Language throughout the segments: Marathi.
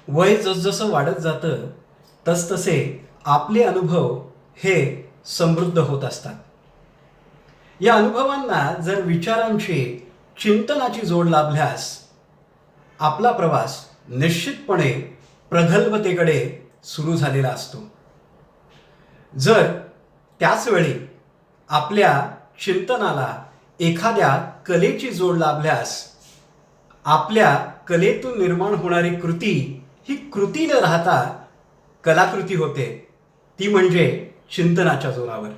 वय जसजसं वाढत जातं तसतसे आपले अनुभव हे समृद्ध होत असतात. या अनुभवांना जर विचारांची चिंतनाची जोड लाभल्यास आपला प्रवास निश्चितपणे प्रगल्भतेकडे सुरू झालेला असतो. जर त्याच वेळी आपल्या चिंतनाला एखाद्या कलेची जोड लाभल्यास आपल्या कलेतून निर्माण होणारी कृती ही कृती न राहता कलाकृती होते, ती म्हणजे चिंतनाच्या जोरावर.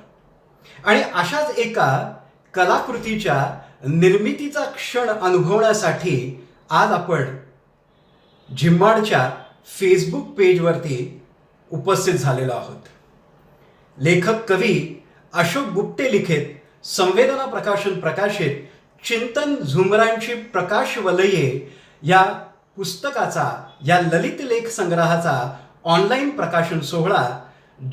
आणि अशाच एका कलाकृतीच्या निर्मितीचा क्षण अनुभवण्यासाठी आज आपण झिम्माडच्या फेसबुक पेजवरती उपस्थित झालेलो आहोत. लेखक कवी अशोक गुप्ते लिखित संवेदना प्रकाशन प्रकाशित चिंतन झुमरांची प्रकाश वलये या पुस्तकाचा, या ललित लेख संग्रहाचा ऑनलाईन प्रकाशन सोहळा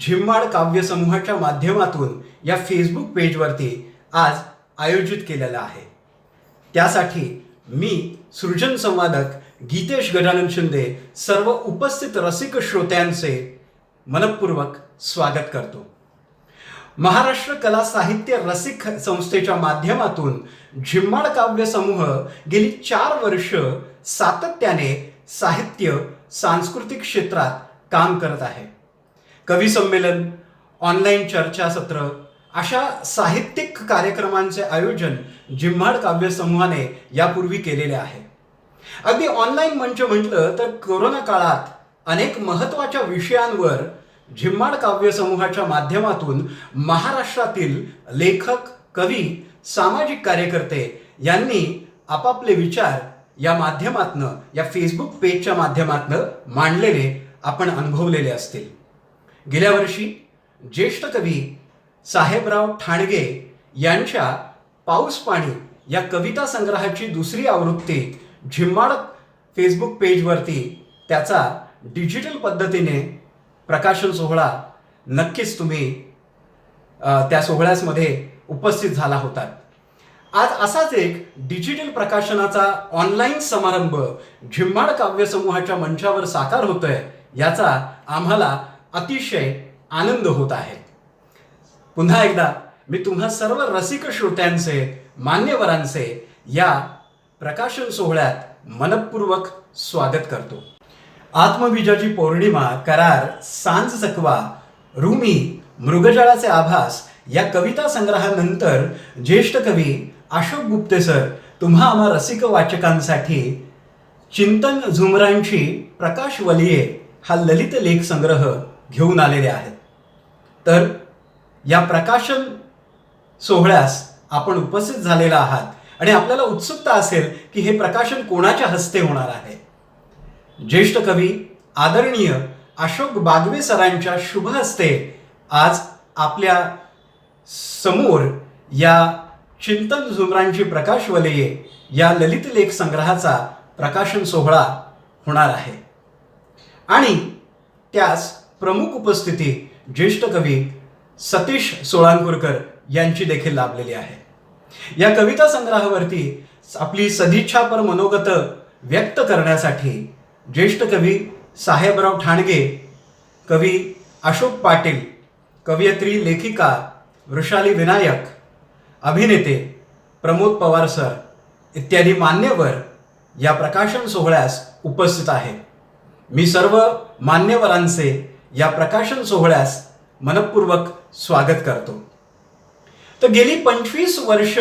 झिम्माड काव्य समूहाच्या माध्यमातून या फेसबुक पेजवरती आज आयोजित केलेला आहे. त्यासाठी मी सृजन संवादक गीतेश गजानन शिंदे सर्व उपस्थित रसिक श्रोत्यांचे मनपूर्वक स्वागत करतो. महाराष्ट्र कला साहित्य रसिक संस्थेच्या माध्यमातून झिम्माड काव्य समूह गेली 4 वर्ष सातत्याने साहित्य सांस्कृतिक क्षेत्रात काम करत आहे. कवी संमेलन, ऑनलाईन चर्चासत्र अशा साहित्यिक कार्यक्रमांचे आयोजन झिम्माड काव्य समूहाने यापूर्वी केलेले आहे. अगदी ऑनलाईन मंच म्हटलं तर कोरोना काळात अनेक महत्त्वाच्या विषयांवर झिम्माड काव्य समूहाच्या माध्यमातून महाराष्ट्रातील लेखक, कवी, सामाजिक कार्यकर्ते यांनी आपापले विचार या माध्यमातनं, या फेसबुक पेजच्या माध्यमातनं मांडलेले आपण अनुभवलेले असतील. गेल्या वर्षी ज्येष्ठ कवी साहेबराव ठाणगे यांच्या पाऊस पाणी या कविता संग्रहाची दुसरी आवृत्ती झिम्माड फेसबुक पेजवरती त्याचा डिजिटल पद्धतीने प्रकाशन सोहळा नक्कीच तुम्ही त्या सोहळ्यामध्ये उपस्थित झाला होतात. आज असाच एक डिजिटल प्रकाशनाचा ऑनलाईन समारंभ झिम्माड काव्य समूहाच्या मंचावर साकार होतोय, याचा आम्हाला अतिशय आनंद होत आहे. पुन्हा एकदा मी तुम्हा सर्व रसिक श्रोत्यांचे, मान्यवरांचे या प्रकाशन सोहळ्यात मनपूर्वक स्वागत करतो. आत्मबीजाची पौर्णिमा, करार, सांज चकवा, रुमी, मृगजळाचे आभास या कविता संग्रहानंतर ज्येष्ठ कवी अशोक गुप्ते सर तुम्हा आम्हा रसिक वाचकांसाठी चिंतन झुमरांची प्रकाश वलये हा ललित लेख संग्रह घेऊन आलेले आहेत. तर या प्रकाशन सोहळ्यास आपण उपस्थित झालेला आहात आणि आपल्याला उत्सुकता असेल की हे प्रकाशन कोणाच्या हस्ते होणार आहे. ज्येष्ठ कवी आदरणीय अशोक बागवे सरांच्या शुभ हस्ते आज आपल्या समोर या चिंतन झुमरांची प्रकाश वलये या ललित लेख संग्रहाचा प्रकाशन सोहळा होणार आहे. आणि त्यास प्रमुख उपस्थिती ज्येष्ठ कवी सतीश सोळांपूरकर यांची देखील लाभलेली आहे. या कविता संग्रहावरती आपली सदिच्छापर मनोगत व्यक्त करण्यासाठी ज्येष्ठ कवी साहेबराव ठाणगे, कवी अशोक पाटील, कवयित्री लेखिका वृषाली विनायक, अभिनेते प्रमोद पवार सर इत्यादी मान्यवर या प्रकाशन सोहळ्यास उपस्थित आहेत. मी सर्व मान्यवरांचे या प्रकाशन सोहळ्यास मनपूर्वक स्वागत करतो. तर गेली 25 वर्ष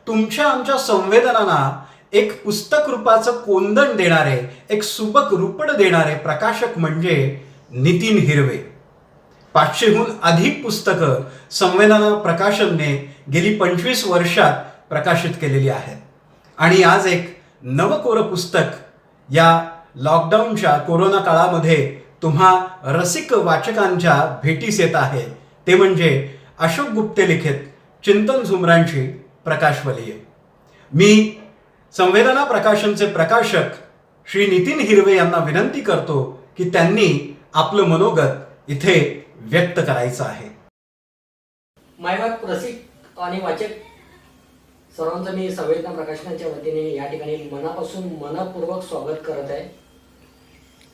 तुमच्या आमच्या संवेदनांना एक पुस्तक रूपाचं कोंदण देणारे, एक सुबक रूपड देणारे प्रकाशक म्हणजे नितीन हिरवे. 500हून अधिक पुस्तकं संवेदना प्रकाशनने गेली 25 वर्षात प्रकाशित केलेली आहेत. आणि आज एक नवकोरं पुस्तक या लॉकडाऊनच्या कोरोना काळामध्ये तुम्हा रसिक वाचकांच्या भेटीस येत आहे. ते म्हणजे अशोक गुप्ते लिखित चिंतन झुमरांची प्रकाशवलीय. मी संवेदना प्रकाशनचे प्रकाशक श्री नितीन हिरवे यांना विनंती करतो की त्यांनी आपलं मनोगत इथे व्यक्त करायचं आहे. मायबाप रसिक आणि वाचक सर्वांचं मी संवेदना प्रकाशनाच्या वतीने या ठिकाणी मनापासून मनपूर्वक स्वागत करत आहे.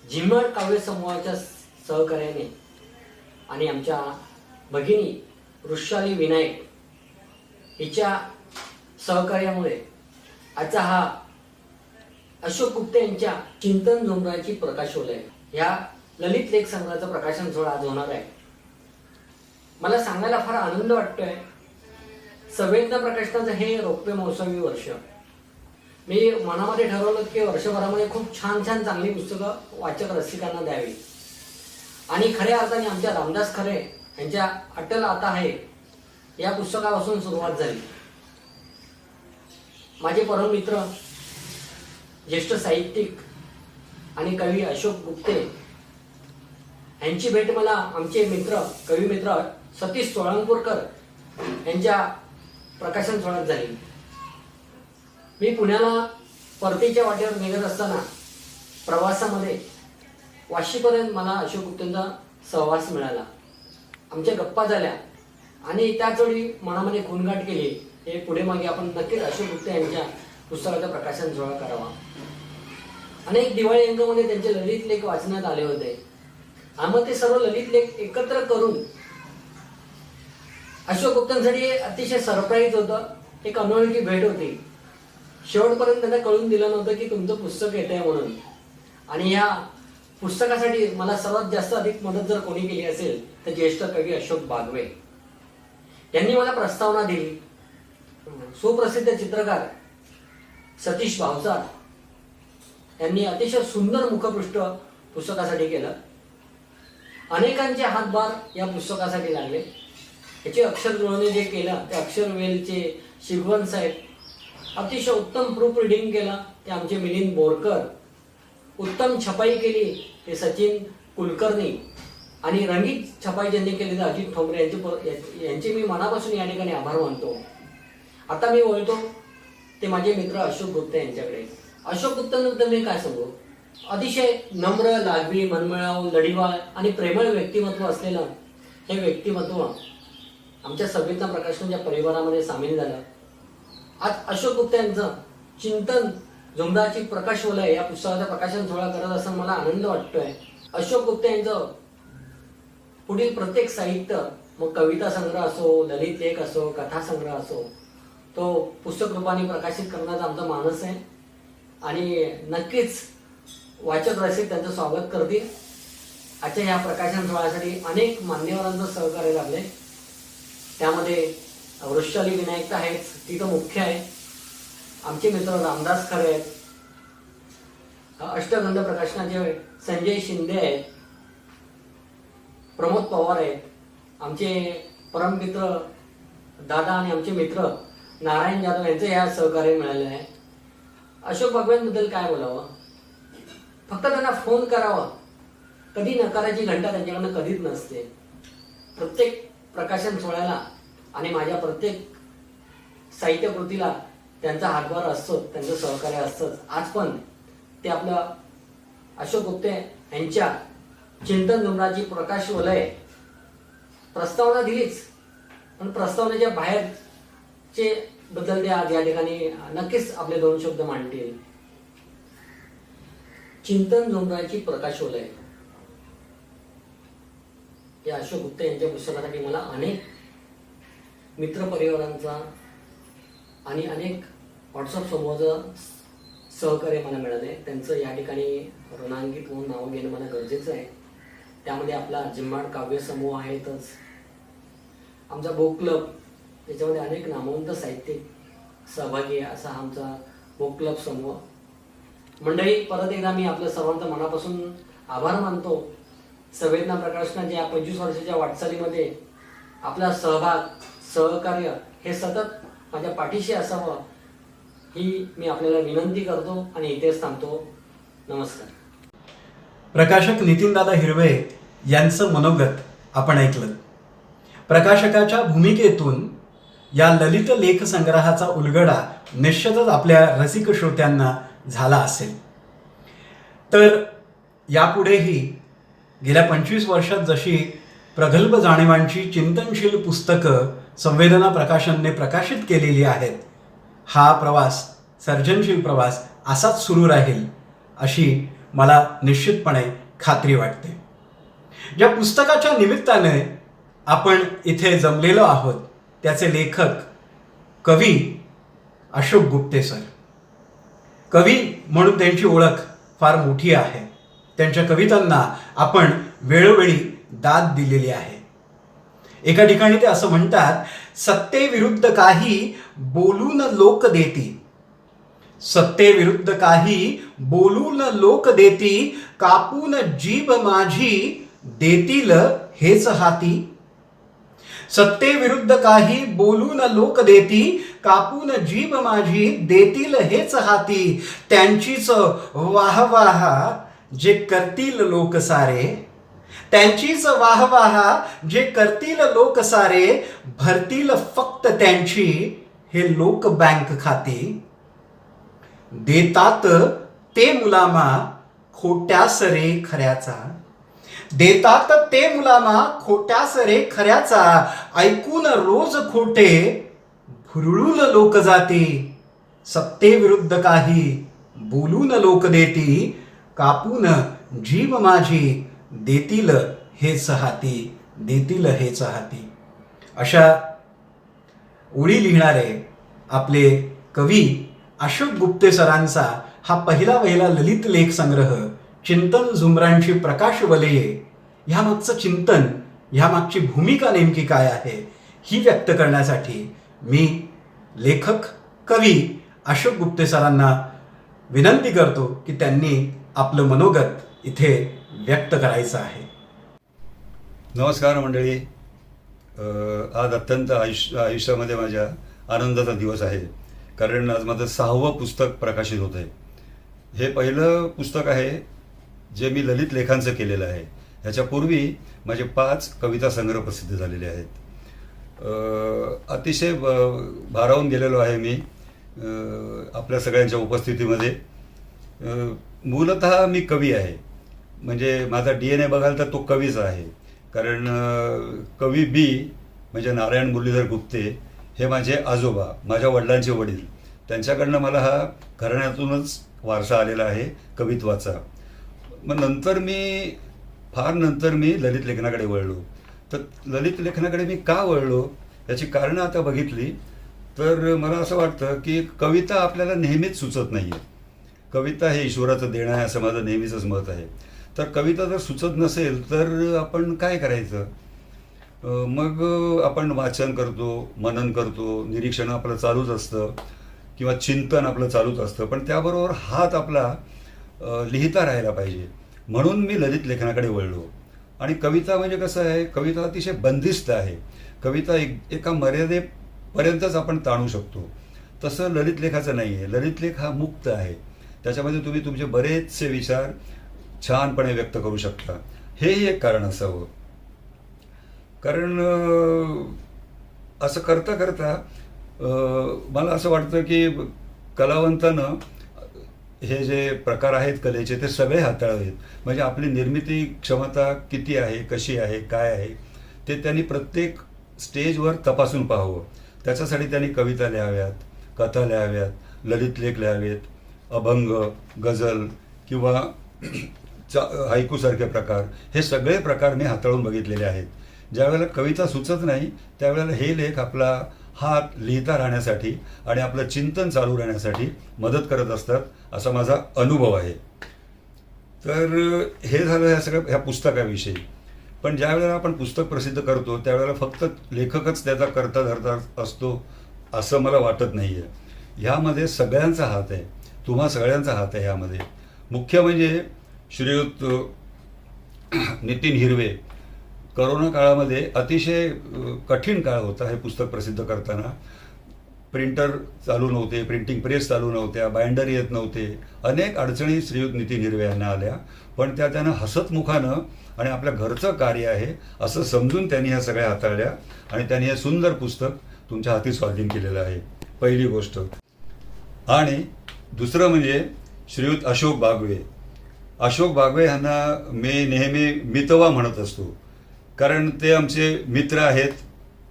झिम्मड काव्य समूहाच्या सहकार्याने आणि आमच्या भगिनी वृषाली विनायक हिच्या सहकार्यामुळे आजचा हा अशोक गुप्ते यांच्या चिंतन झुमराची प्रकाशोलय या ललित लेख संग्रहाचं प्रकाशन सोहळा आज होणार आहे. मला सांगायला फार आनंद वाटतोय. संवेदना प्रकाशनाचं हे रौप्य महोत्सवी वर्ष. मी मनामध्ये ठरवलं की वर्षभरामध्ये खूप छान छान चांगली पुस्तकं वाचक रसिकांना द्यावी आणि खऱ्या अर्थाने आमच्या रामदास खरे यांच्या अटल आता आहे या पुस्तकापासून सुरुवात झाली. माझे परम मित्र ज्येष्ठ साहित्यिक आणि कवी अशोक गुप्ते यांची भेट मला आमचे मित्र कवी मित्र सतीश सोळंपूरकर यांच्या प्रकाशन सोहळ्यात झाली. मी पुण्याला परतीच्या वाटेवर निघत असताना प्रवासामध्ये वाशीपर्यंत मला अशोक गुप्तेंचा सहवास मिळाला. आमच्या गप्पा झाल्या आणि त्याच वेळी मनामध्ये खूणगाठ केली हे पुढे मागे आपण नक्कीच अशोक गुप्ते यांच्या पुस्तकाचं प्रकाशन सोहळा करावा. अनेक दिवाळी अंकामध्ये त्यांचे ललित लेख वाचण्यात आले होते. आम्ही ते सर्व ललित लेख एकत्र करून अशोक गुप्तांसाठी अतिशय सरप्राईज होतं. एक अनोळखी भेट होती. शेवटपर्यंत त्यांना कळून दिलं नव्हतं की तुमचं पुस्तक येत आहे म्हणून. आणि या पुस्तकासाठी मला सर्वात जास्त अधिक मदत जर कोणी केली असेल तर ज्येष्ठ कवी अशोक बागवे यांनी मला प्रस्तावना दिली. सुप्रसिद्ध चित्रकार सतीश भावसार यांनी अतिशय सुंदर मुखपृष्ठ पुस्तकासाठी केलं. अनेकांचे हातभार या पुस्तकासाठी लागले. याचे अक्षर जुळवणे जे केलं ते अक्षरवेलचे शिगवण साहेब, अतिशय उत्तम प्रूफ रिडिंग केलं ते आमचे मिलिंद बोरकर, उत्तम छपाई केली ते सचिन कुलकर्णी आणि रंगीत छपाई ज्यांनी केली ते अजित ठोंबरे यांचे मी मनापासून या ठिकाणी आभार मानतो. आता मी बोलतो ते माझे मित्र अशोक गुप्ते यांच्याकडे. अशोक गुप्तांबद्दल मी काय सांगू. अतिशय नम्र, लागवी, मनमिळाऊ, लढीवाळ आणि प्रेमळ व्यक्तिमत्व असलेलं हे व्यक्तिमत्व आमच्या संवेदना प्रकाशनाच्या परिवारामध्ये सामील झालं. आज अशोक गुप्ते यांचं चिंतन झुमराची प्रकाशवलय या पुस्तकाचं प्रकाशन सोहळा करत असताना मला आनंद वाटतोय. अशोक गुप्ते यांचं पुढील प्रत्येक साहित्य, मग कविता संग्रह असो, ललित लेख असो, कथा संग्रह असो, तो पुस्तक रूपाने प्रकाशित करण्याचा आमचा मानस आहे. आणि नक्कीच वाचक रसिक त्यांचं स्वागत करतील. आजच्या या प्रकाशन सोहळ्यासाठी अनेक मान्यवरांचं सहकार्य लाभले. त्यामध्ये वृषाली विनायक आहेच, ती तर मुख्य आहे. आमचे मित्र रामदास खरे आहेत. अष्टगंध प्रकाशनाचे संजय शिंदे आहेत. प्रमोद पवार आहेत. आमचे परममित्र दादा आणि आमचे मित्र नारायण जाधव यांचे या सहकार्य मिळाले आहे. अशोक बागवेंबद्दल काय बोलावं. फक्त त्यांना फोन करावा. कधी नकाराची घंटा त्यांच्याकडनं कधीच नसते. प्रत्येक प्रकाशन सोहळ्याला आणि माझ्या प्रत्येक साहित्य कृतीला त्यांचा हातभार असतो, त्यांचं सहकार्य असतंच. आज पण ते आपलं अशोक गुप्ते यांच्या चिंतन झुमराची प्रकाशवलय प्रस्तावना दिलीच, पण प्रस्तावनेच्या बाहेरचे बद्दल ते आज या ठिकाणी नक्कीच आपले दोन शब्द मांडतील. चिंतन झुमराची प्रकाशवलय या अशोक गुप्ते यांच्या पुस्तकासाठी मला अनेक मित्रपरिवारांचा आणि अनेक व्हॉट्सअप समूहाचं सहकार्य मला मिळाले. त्यांचं या ठिकाणी ऋणांकित होऊन नाव घेणं मला गरजेचं आहे. त्यामध्ये आपला झिम्मड काव्य समूह आहेतच, आमचा बुक क्लब, त्याच्यामध्ये अनेक नामवंत साहित्यिक सहभागी आहे असा आमचा बुक क्लब समूह. मंडळी, परत एकदा मी आपल्या सर्वांचा मनापासून आभार मानतो. संवेदना प्रकाशनाच्या या 25 वर्षाच्या वाटचालीमध्ये आपला सहभाग, सहकार्य हे सतत माझ्या पाठीशी असावं ही मी आपल्याला विनंती करतो आणि इथेच थांबतो. नमस्कार. प्रकाशक नितीनदादा हिरवे यांचं मनोगत आपण ऐकलं. प्रकाशकाच्या भूमिकेतून या ललित लेख संग्रहाचा उलगडा निश्चितच आपल्या रसिक श्रोत्यांना झाला असेल. तर यापुढेही गेल्या 25 वर्षात जशी प्रगल्भ जाणीवांची चिंतनशील पुस्तकं संवेदना प्रकाशनने प्रकाशित केलेली आहेत, हा प्रवास, सर्जनशील प्रवास असाच सुरू राहील अशी मला निश्चितपणे खात्री वाटते. ज्या पुस्तकाच्या निमित्ताने आपण इथे जमलेलो आहोत त्याचे लेखक कवी अशोक गुप्ते सर. कवी म्हणून त्यांची ओळख फार मोठी आहे. त्यांच्या कवितांना आपण वेळोवेळी दाद दिलेली आहे. एका ठिकाणी ते असं म्हणतात, सत्तेविरुद्ध काही बोलून लोक देती, सत्तेविरुद्ध काही बोलून लोक देती, कापून जीभ माझी देतील हेच हाती. सत्तेविरुद्ध काही बोलून लोक देती, कापून जीभ माझी देतील हेच हाती. त्यांचीच वाहवाह जे करतील लोक सारे, त्यांचीच वाहवाह जे करतील लोक सारे, भरतील फक्त त्यांची हे लोक बँक खाती. देतात ते मुलामा खोट्यास रे खऱ्याचा, देतात ते मुलामा खोट्यास रे खऱ्याचा, ऐकून रोज खोटे भुरळून लोक जाते. सत्तेविरुद्ध काही बोलून लोक देती, कापून जीभ माझी देतील हेच हाती, देतील हेच हाती. अशा ओळी लिहिणारे आपले कवी अशोक गुप्ते सरांचा हा पहिला ललित लेख संग्रह चिंतन झुमरांची प्रकाश वलये, ह्यामागचं चिंतन, ह्यामागची भूमिका नेमकी काय आहे ही व्यक्त करण्यासाठी मी लेखक कवी अशोक गुप्ते सरांना विनंती करतो की त्यांनी आपलं मनोगत इथे व्यक्त करायचं आहे. नमस्कार मंडळी. आज अत्यंत आयुष्यामध्ये माझ्या आनंदाचा दिवस आहे, कारण आज माझं 6वं पुस्तक प्रकाशित होत आहे. हे पहिलं पुस्तक आहे जे मी ललित लेखांचं केलेलं आहे. ह्याच्यापूर्वी माझे 5 कविता संग्रह प्रसिद्ध झालेले आहेत. अतिशय भारावून गेलेलो आहे मी आपल्या सगळ्यांच्या उपस्थितीमध्ये. मूलतः मी कवी आहे, म्हणजे माझा DNA बघाल तर तो कवीच आहे. कारण कवी बी म्हणजे नारायण मुरलीधर गुप्ते हे माझे आजोबा, माझ्या वडिलांचे वडील, त्यांच्याकडनं मला हा घराण्यातूनच वारसा आलेला आहे कवित्वाचा. मग फार नंतर मी ललित लेखनाकडे वळलो. तर ललित लेखनाकडे मी का वळलो याची कारणं आता बघितली तर मला असं वाटतं की कविता आपल्याला नेहमीच सुचत नाही आहे. कविता हे ईश्वराचं देणं आहे असं माझं नेहमीचंच मत आहे. तर कविता जर सुचत नसेल तर आपण काय करायचं? मग आपण वाचन करतो, मनन करतो, निरीक्षण आपलं चालूच असतं किंवा चिंतन आपलं चालूच असतं, पण त्याबरोबर हात आपला लिहिता राहायला पाहिजे. म्हणून मी ललित लेखनाकडे वळलो. आणि कविता म्हणजे कसं आहे, कविता अतिशय बंदिस्त आहे. कविता एका मर्यादेपर्यंतच आपण ताणू शकतो. तसं ललित लेखाचं नाही आहे. ललित लेख हा मुक्त आहे. त्याच्यामध्ये तुम्ही तुमचे बरेचसे विचार छानपणे व्यक्त करू शकता. हेही एक कारण असावं. कारण असं करता करता मला असं वाटतं की कलावंतानं हे जे प्रकार आहेत कलेचे ते सगळे हाताळावेत. म्हणजे आपली निर्मिती क्षमता किती आहे, कशी आहे, काय आहे ते त्यांनी प्रत्येक स्टेजवर तपासून पाहावं. त्याच्यासाठी त्यांनी कविता लिहाव्यात, कथा लिहाव्यात, ललित लेख लिहावेत, अभंग, गझल किंवा हायकूसारखे प्रकार, हे सगळे प्रकार मी हाताळून बघितलेले आहेत. ज्यावेळेला कविता सुचत नाही त्यावेळेला हे लेख आपला हात लिहिता राहण्यासाठी आणि आपलं चिंतन चालू राहण्यासाठी मदत करत असतात असा माझा अनुभव आहे. तर हे झालं ह्या पुस्तकाविषयी. पण ज्या वेळेला आपण पुस्तक प्रसिद्ध करतो त्यावेळेला फक्त लेखकच त्याचा करता धरता असतो असं मला वाटत नाही आहे. ह्यामध्ये सगळ्यांचा हात आहे, तुम्हा सगळ्यांचा हात आहे ह्यामध्ये. मुख्य म्हणजे श्रीयुत नितीन हिरवे. करोना काळामध्ये अतिशय कठीण काळ होता हे पुस्तक प्रसिद्ध करताना. प्रिंटर चालू नव्हते, प्रिंटिंग प्रेस चालू नव्हत्या, बाइंडर येत नव्हते, अनेक अडचणी श्रीयुत नितीन हिरवे यांना आल्या, पण त्या त्यानं हसतमुखानं आणि आपल्या घरचं कार्य आहे असं समजून त्यांनी ह्या सगळ्या हाताळल्या आणि त्यांनी हे सुंदर पुस्तक तुमच्या हाती स्वाधीन केलेलं आहे, पहिली गोष्ट. आणि दुसरं म्हणजे श्रीयुत अशोक बागवे. अशोक बागवे ह्यांना मी नेहमी मितवा म्हणत असतो, कारण ते आमचे मित्र आहेत,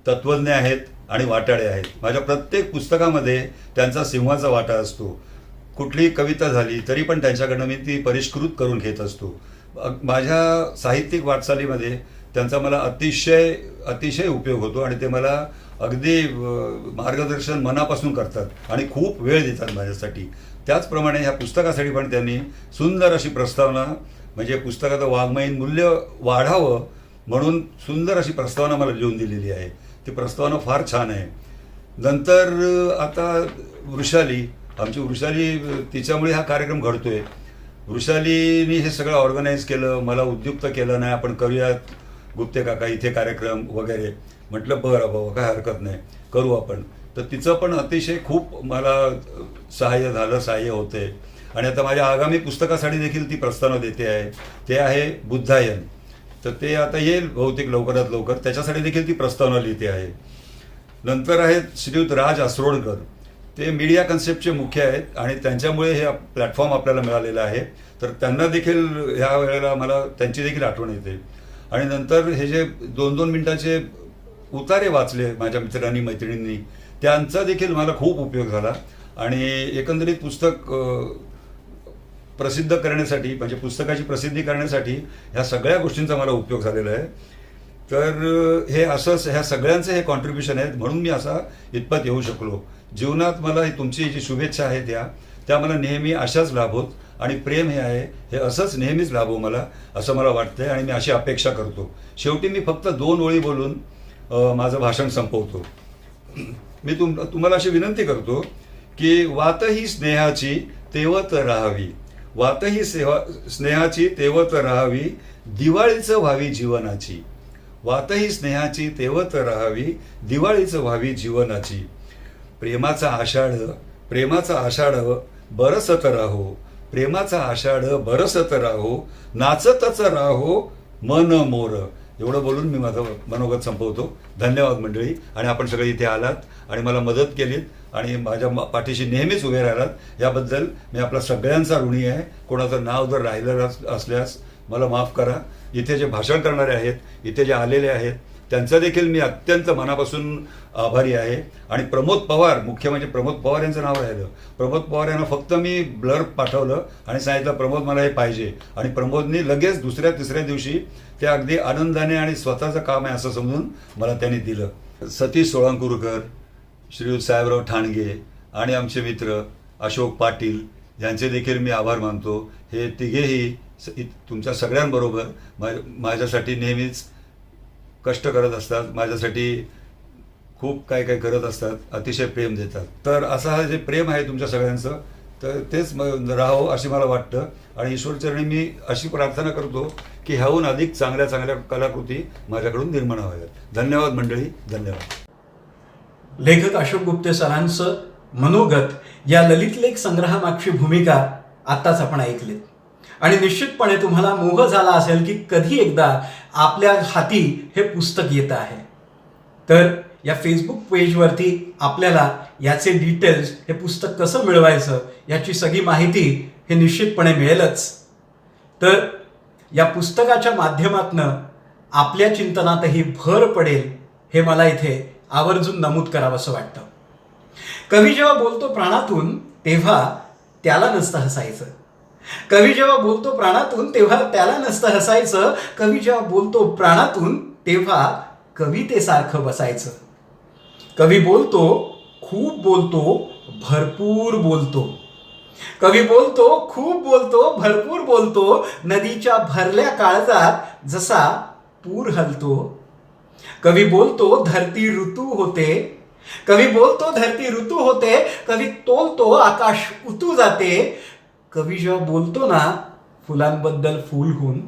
तत्त्वज्ञ आहेत आणि वाटाळे आहेत. माझ्या प्रत्येक पुस्तकामध्ये त्यांचा सिंहाचा वाटा असतो. कुठलीही कविता झाली तरी पण त्यांच्याकडनं मी ती परिष्कृत करून घेत असतो. माझ्या साहित्यिक वाटचालीमध्ये त्यांचा मला अतिशय अतिशय उपयोग होतो आणि ते मला अगदी मार्गदर्शन मनापासून करतात आणि खूप वेळ देतात माझ्यासाठी. त्याचप्रमाणे ह्या पुस्तकासाठी पण त्यांनी सुंदर अशी प्रस्तावना, म्हणजे पुस्तकाचं वाङ्मयीन मूल्य वाढावं म्हणून सुंदर अशी प्रस्तावना मला लिहून दिलेली आहे. ती प्रस्तावना फार छान आहे. नंतर आता वृषाली, आमची वृषाली, तिच्यामुळे हा कार्यक्रम घडतोय. वृषालीनी हे सगळं ऑर्गनाईज केलं, मला उद्युक्त केलं, नाही आपण करूयात गुप्ते काका इथे कार्यक्रम वगैरे. म्हटलं बरं बाबा, काय हरकत नाही, करू आपण. तर तिचं पण अतिशय खूप मला सहाय्य होते. आणि आता माझ्या आगामी पुस्तकासाठी देखील ती प्रस्तावना देते आहे. ते आहे बुद्धायन. तर ते आता येईल बहुतेक लवकरात लवकर, त्याच्यासाठी देखील ती प्रस्तावना लिहिते आहे. नंतर आहेत श्रीयुत राज असरोडकर. ते मीडिया कन्सेप्टचे मुख्य आहेत आणि त्यांच्यामुळे हे प्लॅटफॉर्म आपल्याला मिळालेला आहे. तर त्यांना देखील ह्या वेळेला मला त्यांची देखील आठवण येते. आणि नंतर हे जे 2-2 मिनिटाचे उतारे वाचले माझ्या मित्रांनी मैत्रिणींनी, त्यांचा देखील मला खूप उपयोग झाला. आणि एकंदरीत पुस्तक प्रसिद्ध करण्यासाठी, म्हणजे पुस्तकाची प्रसिद्धी करण्यासाठी ह्या सगळ्या गोष्टींचा मला उपयोग झालेला आहे. तर हे असंच ह्या सगळ्यांचे हे कॉन्ट्रीब्युशन आहेत, म्हणून मी असा इतपत येऊ शकलो. जीवनात मला तुमची जी शुभेच्छा आहेत त्या मला नेहमी अशाच लाभोत आणि प्रेम हे आहे हे असंच नेहमीच लाभो मला, असं मला वाटतंय आणि मी अशी अपेक्षा करतो. शेवटी मी फक्त 2 ओळी बोलून माझं भाषण संपवतो. मी तुम्हाला अशी विनंती करतो की वातही स्नेहाची तेवत राहावी, वातही स्नेहाची तेवत राहावी, दिवाळीचं व्हावी जीवनाची. वातही स्नेहाची तेवत राहावी, दिवाळीचं व्हावी जीवनाची. प्रेमाचा आषाढ बरसत राहो, प्रेमाचा आषाढ बरसत राहो, नाचतच राहो मन मोर. एवढं बोलून मी माझं मनोगत संपवतो. धन्यवाद मंडळी. आणि आपण सगळे इथे आलात आणि मला मदत केलीत आणि माझ्या पाठीशी नेहमीच उभे राहिलात, याबद्दल मी आपला सगळ्यांचा ऋणी आहे. कोणाचं नाव जर राहिलेलं असल्यास मला माफ करा. इथे जे भाषण करणारे आहेत, इथे जे आलेले आहेत, त्यांचं देखील मी अत्यंत मनापासून आभारी आहे. आणि प्रमोद पवार, मुख्य म्हणजे प्रमोद पवार यांचं नाव राहिलं. प्रमोद पवार यांना फक्त मी ब्लर्ब पाठवलं आणि सांगितलं प्रमोद मला हे पाहिजे, आणि प्रमोदनी लगेच 2-3 दिवशी ते अगदी आनंदाने आणि स्वतःचं काम आहे असं समजून मला त्यांनी दिलं. सतीश सोळंकूरकर, श्रीयुत साहेबराव ठाणगे आणि आमचे मित्र अशोक पाटील यांचे देखील मी आभार मानतो. हे तिघेही तुमच्या सगळ्यांबरोबर माझ्यासाठी नेहमीच कष्ट करत असतात, माझ्यासाठी खूप काय काय करत असतात, अतिशय प्रेम देतात. तर असं हा जे प्रेम आहे तुमच्या सगळ्यांचं, तर तेच राहावं अशी मला वाटतं. आणि ईश्वरचरणी मी अशी प्रार्थना करतो की ह्याहून अधिक चांगल्या चांगल्या कलाकृती माझ्याकडून निर्माण व्हाव्यात. धन्यवाद मंडळी, धन्यवाद. लेखक अशोक गुप्ते सरांचं मनोगत या ललित लेख संग्रहामागची भूमिका आत्ताच आपण ऐकलीत. आणि निश्चितपणे तुम्हाला मोह झाला असेल की कधी एकदा आपल्या हाती हे पुस्तक येतं आहे. तर या फेसबुक पेजवरती आपल्याला याचे डिटेल्स, हे पुस्तक कसं मिळवायचं याची सगळी माहिती हे निश्चितपणे मिळेलच. तर या पुस्तकाच्या माध्यमातनं आपल्या चिंतनातही भर पडेल हे मला इथे आवर्जून नमूद करावंसं वाटतं. कवी जेव्हा बोलतो प्राणातून तेव्हा त्याला नसतं हसायचं. कवी जेव्हा बोलतो प्राणातून तेव्हा त्याला नसतं हसायचं. कवी जेव्हा बोलतो प्राणातून तेव्हा कवितेसारखं बसायचं. कवी बोलतो, खूप बोलतो, भरपूर बोलतो. कवी बोलतो, खूप बोलतो, भरपूर बोलतो. नदीच्या भरल्या काळजात जसा पूर हलतो. कवी बोलतो, धरती ऋतू होते. कवी बोलतो, धरती ऋतू होते. कवी तोलतो, आकाश उतू जाते. कवी जेव्हा बोलतो ना फुलांबद्दल फूल होऊन,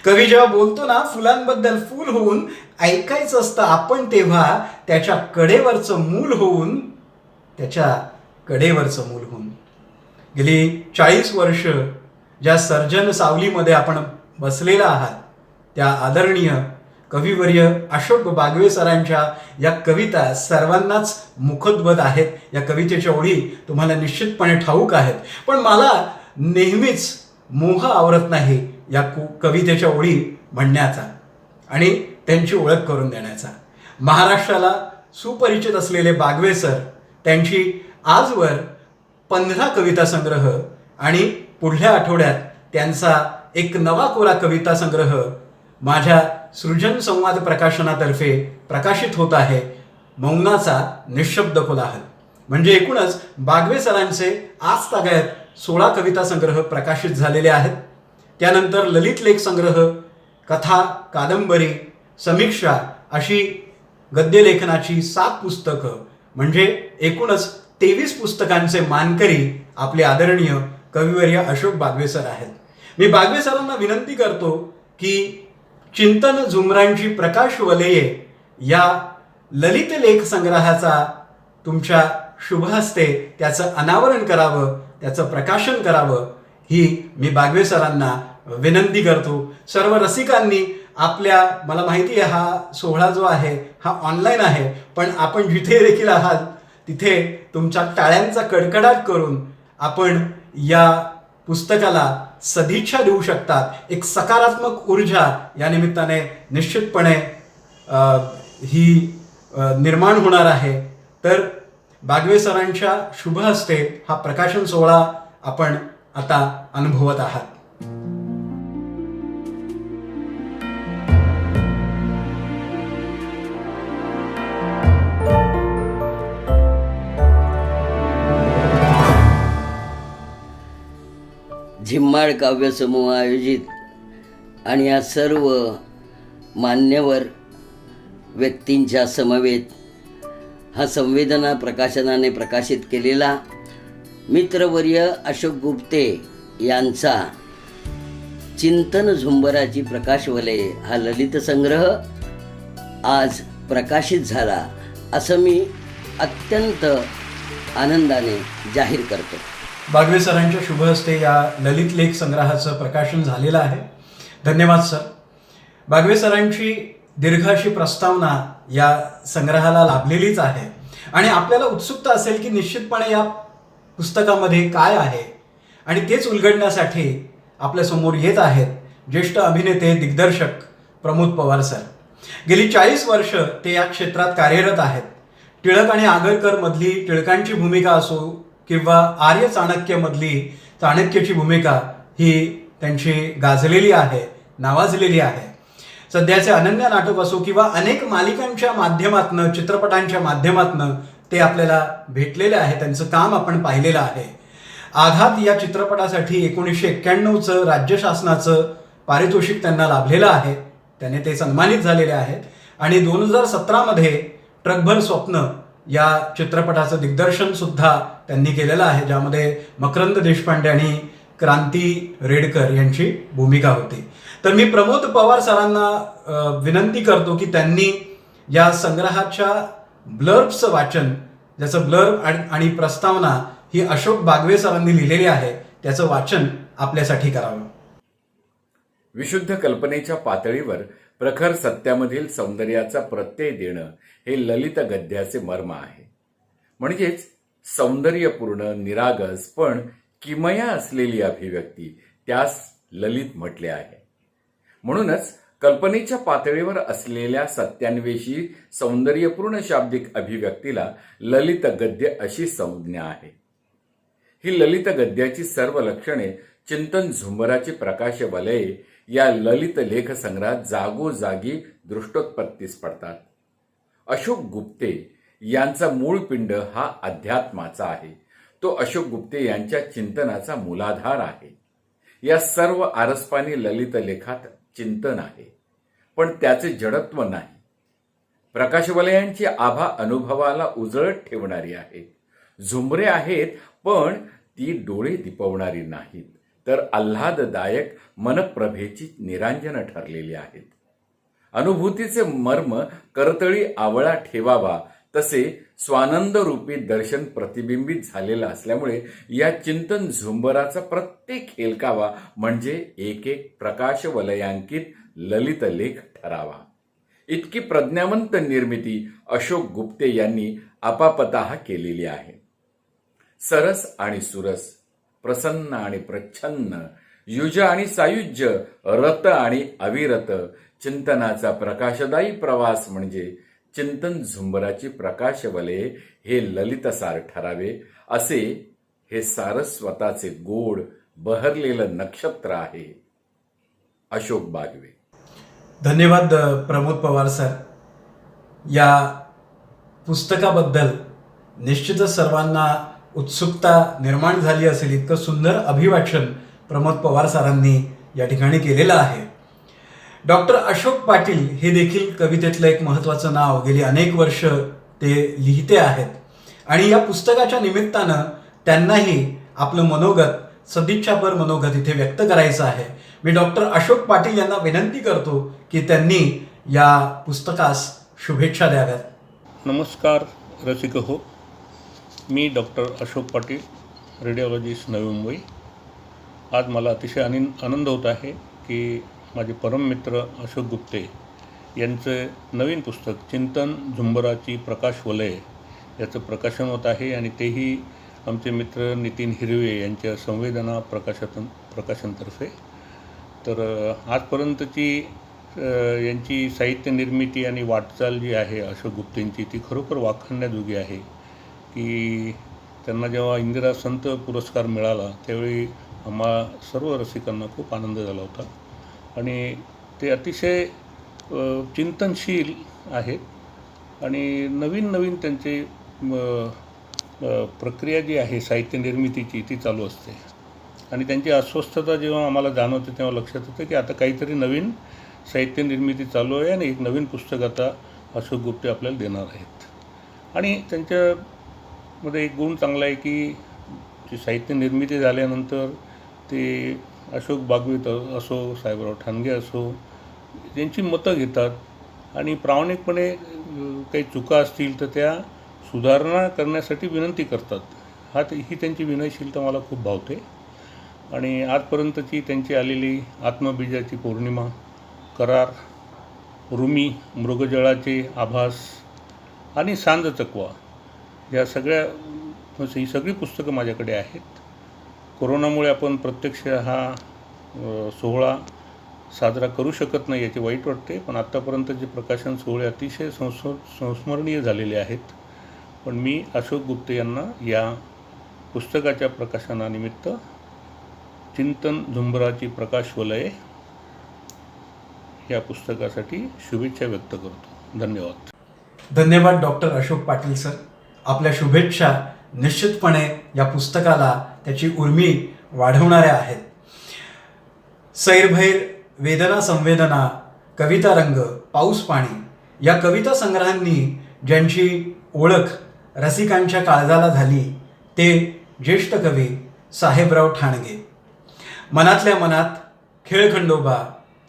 कवी जेव्हा बोलतो ना फुलांबद्दल फूल होऊन, ऐकायचं असतं आपण तेव्हा त्याच्या कडेवरचं मूल होऊन. त्याच्या कडेवरचं मूल होऊन. गेली 40 वर्ष ज्या सर्जन सावलीमध्ये आपण बसलेला आहात त्या आदरणीय कविवर्य अशोक बागवे सरांच्या या कविता सर्वांनाच मुखोद्गत आहेत. या कवितेच्या ओळी तुम्हाला निश्चितपणे ठाऊक आहेत, पण मला नेहमीच मोह आवरत नाही या कवितेच्या ओळी म्हणण्याचा आणि त्यांची ओळख करून देण्याचा. महाराष्ट्राला सुपरिचित असलेले बागवे सर त्यांची आजवर 15 कविता संग्रह आणि पुढल्या आठवड्यात त्यांचा एक नवा कोरा कविता संग्रह माझ्या सृजन संवाद प्रकाशनातर्फे प्रकाशित होत आहे, मौनाचा निशब्द कोलाहल. म्हणजे एकूणच बागवे सरांचे आज तागायत 16 कविता संग्रह प्रकाशित झालेले आहेत. त्यानंतर ललित लेख संग्रह, कथा, कादंबरी, समीक्षा अशी गद्यलेखनाची 7 पुस्तकं, म्हणजे एकूणच 23 पुस्तकांचे मानकरी आपले आदरणीय कविवर्य अशोक बागवे सर आहेत. मी बागवे सरांना विनंती करतो की चिंतन झुमरांची प्रकाश वलये या ललित लेख संग्रहाचा तुमच्या शुभ हस्ते त्याचं अनावरण करावं, त्याचं प्रकाशन करावं ही मी बागवे सरांना विनंती करतो. सर्व रसिकांनी आपल्या, मला माहिती आहे हा सोहळा जो आहे हा ऑनलाईन आहे, पण आपण जिथे देखील आहात तिथे तुमच्या टाळ्यांचा कडकडाट करून आपण या पुस्तकाला सदिच्छा देऊ शकतात. एक सकारात्मक ऊर्जा या निमित्ताने निश्चितपणे ही निर्माण होणार आहे. तर बागवे सरांच्या शुभ हस्ते हा प्रकाशन सोहळा आपण आता अनुभवत आहात. झिम्माड काव्यसमूह आयोजित आणि या सर्व मान्यवर व्यक्तींच्या समवेत हा संवेदना प्रकाशनाने प्रकाशित केलेला मित्रवर्य अशोक गुप्ते यांचा चिंतन झुंबराची प्रकाशवलये हा ललित संग्रह आज प्रकाशित झाला असं मी अत्यंत आनंदाने जाहीर करतो. बागवे सरांच्या शुभ हस्ते या ललित लेख संग्रहाचं प्रकाशन झालेलं आहे. धन्यवाद सर. बागवे सरांची दीर्घ अशी प्रस्तावना या संग्रहाला लाभलेलीच आहे आणि आपल्याला उत्सुकता असेल की निश्चितपणे या पुस्तकामध्ये काय आहे, आणि तेच उलगडण्यासाठी आपल्यासमोर येत आहेत ज्येष्ठ अभिनेते दिग्दर्शक प्रमोद पवार सर. गेली 40 वर्ष ते या क्षेत्रात कार्यरत आहेत. टिळक आणि आगरकर मधली टिळकांची भूमिका असो किंवा आर्य चाणक्य मधली चाणक्याची भूमिका ही त्यांची गाजलेली आहे, नावाजलेली आहे. सध्याचे अनन्य नाटक असो किंवा अनेक मालिकांच्या माध्यमातनं, चित्रपटांच्या माध्यमातनं ते आपल्याला भेटलेले आहे. त्यांचं काम आपण पाहिलेलं आहे. आघात या चित्रपटासाठी 1991चं राज्य शासनाचं पारितोषिक त्यांना लाभलेलं आहे. त्याने ते सन्मानित झालेले आहेत आणि 2017मध्ये ट्रकभर स्वप्न या चित्रपटाचं दिग्दर्शन सुद्धा त्यांनी केलेलं आहे, ज्यामध्ये मकरंद देशपांडे आणि क्रांती रेडकर यांची भूमिका होती. तर मी प्रमोद पवार सरांना विनंती करतो की त्यांनी या संग्रहाच्या ब्लर्बचं वाचन, ज्याचं ब्लर्ब आणि प्रस्तावना ही अशोक बागवे सरांनी लिहिलेली आहे, त्याचं वाचन आपल्यासाठी करावं. विशुद्ध कल्पनेच्या पातळीवर प्रखर सत्यामधील सौंदर्याचा प्रत्यय देणं हे ललित गद्याचे मर्म आहे. म्हणजेच सौंदर्यपूर्ण, निरागस पण किमया असलेली अभिव्यक्ती, त्यास ललित म्हटले आहे. म्हणूनच कल्पनेच्या पातळीवर असलेल्या सत्यान्वेषी सौंदर्यपूर्ण शाब्दिक अभिव्यक्तीला ललित गद्य अशी संज्ञा आहे. ही ललित गद्याची सर्व लक्षणे चिंतन झुंबराची प्रकाश वलये या ललित लेख संग्रहात जागोजागी दृष्टोत्पत्तीस पडतात. अशोक गुप्ते यांचा मूळ पिंड हा अध्यात्माचा आहे. तो अशोक गुप्ते यांच्या चिंतनाचा मूलाधार आहे. या सर्व आरसपानी ललित लेखात चिंतन आहे, पण त्याचे जडत्व नाही. प्रकाशवलयांची आभा अनुभवाला उजळत ठेवणारी आहे. झुंबरे आहेत, पण ती डोळे दिपवणारी नाहीत, तर आल्हाददायक मनप्रभेची निरांजन ठरलेली आहेत. अनुभूतीचे मर्म करतळी आवळा ठेवावा, तसे स्वानंद रूपी दर्शन प्रतिबिंबित झालेलं असल्यामुळे या चिंतन झुंबराचा प्रत्येक हेलकावा म्हणजे एक एक प्रकाश वलयांकित ललित लेख ठरावा. इतकी प्रज्ञावंत निर्मिती अशोक गुप्ते यांनी आपापतः केलेली आहे. सरस आणि सुरस, प्रसन्न आणि प्रच्छन्न, युज आणि सायुज्य, रत आणि अविरत चिंतनाचा प्रकाशदायी प्रवास म्हणजे चिंतन झुंबराची प्रकाश वलये हे ललितसार ठरावे. असे हे सारस्वताचे गोड बहरलेलं नक्षत्र आहे अशोक बागवे. धन्यवाद प्रमोद पवार सर. या पुस्तकाबद्दल निश्चितच सर्वांना उत्सुकता निर्माण झाली असेल. इतकं सुंदर अभिवाचन प्रमोद पवार सरांनी या ठिकाणी केलेलं आहे. डॉक्टर अशोक पाटील हे देखील कवितेतलं एक महत्त्वाचं नाव. गेली अनेक वर्ष ते लिहिते आहेत आणि या पुस्तकाच्या निमित्तानं त्यांनाही आपलं मनोगत, सदिच्छापर मनोगत इथे व्यक्त करायचं आहे. मी डॉक्टर अशोक पाटील यांना विनंती करतो की त्यांनी या पुस्तकास शुभेच्छा द्याव्यात. नमस्कार रसिक हो, मी डॉक्टर अशोक पाटील, रेडिओलॉजिस्ट, नवी मुंबई. आज मला अतिशय आनंद होत आहे की माझे परममित्र अशोक गुप्ते यांचं नवीन पुस्तक चिंतन झुंबराची प्रकाश वलय याचं प्रकाशन होत आहे आणि तेही आमचे मित्र नितीन हिरवे यांच्या संवेदना प्रकाशनतर्फे. तर आजपर्यंतची यांची साहित्य निर्मिती आणि वाटचाल जी आहे अशोक गुप्तेंची ती खरोखर वाखाणण्याजोगी आहे. की त्यांना जेव्हा इंदिरा संत पुरस्कार मिळाला त्यावेळी आम्हा सर्व रसिकांना खूप आनंद झाला होता आणि ते अतिशय चिंतनशील आहेत आणि नवीन त्यांचे प्रक्रिया जी आहे साहित्य निर्मितीची ती चालू असते आणि त्यांची अस्वस्थता जेव्हा आम्हाला जाणवते तेव्हा लक्षात येतं की आता काहीतरी नवीन साहित्य निर्मिती चालू आहे आणि एक नवीन पुस्तक आता अशोक गुप्ते आपल्याला देणार आहेत. आणि त्यांच्यामध्ये एक गुण चांगला आहे की जी साहित्य निर्मिती झाल्यानंतर ते अशोक बागवे असो, साहेबराव ठाणगे असो, त्यांची मतं घेतात आणि प्रामाणिकपणे काही चुका असतील तर त्या सुधारणा करण्यासाठी विनंती करतात. ही त्यांची विनयशीलता मला खूप भावते. आणि आजपर्यंतची त्यांची आलेली आत्मबीजाची पौर्णिमा, करार, रुमी, मृगजळाचे आभास आणि सांज चकवा या ही सगळी पुस्तकं माझ्याकडे आहेत. कोरोनामुळे आपण प्रत्यक्ष हा सोहळा साजरा करू शकत नाही याचे वाईट वाटते, पण आत्तापर्यंतचे प्रकाशन सोहळे अतिशय संस्मरणीय झालेले आहेत. पण मी अशोक गुप्ते यांना या पुस्तकाच्या प्रकाशनानिमित्त चिंतन झुंबराची प्रकाश वलये या पुस्तकासाठी शुभेच्छा व्यक्त करतो. धन्यवाद. धन्यवाद डॉक्टर अशोक पाटील सर. आपल्या शुभेच्छा निश्चितपणे या पुस्तकाला त्याची उर्मी वाढवणाऱ्या आहेत. सैरभैर, वेदना संवेदना, कविता रंग, पाऊस पाणी या कविता संग्रहांनी ज्यांची ओळख रसिकांच्या काळजाला झाली ते ज्येष्ठ कवी साहेबराव ठाणगे. मनातल्या मनात, खेळखंडोबा,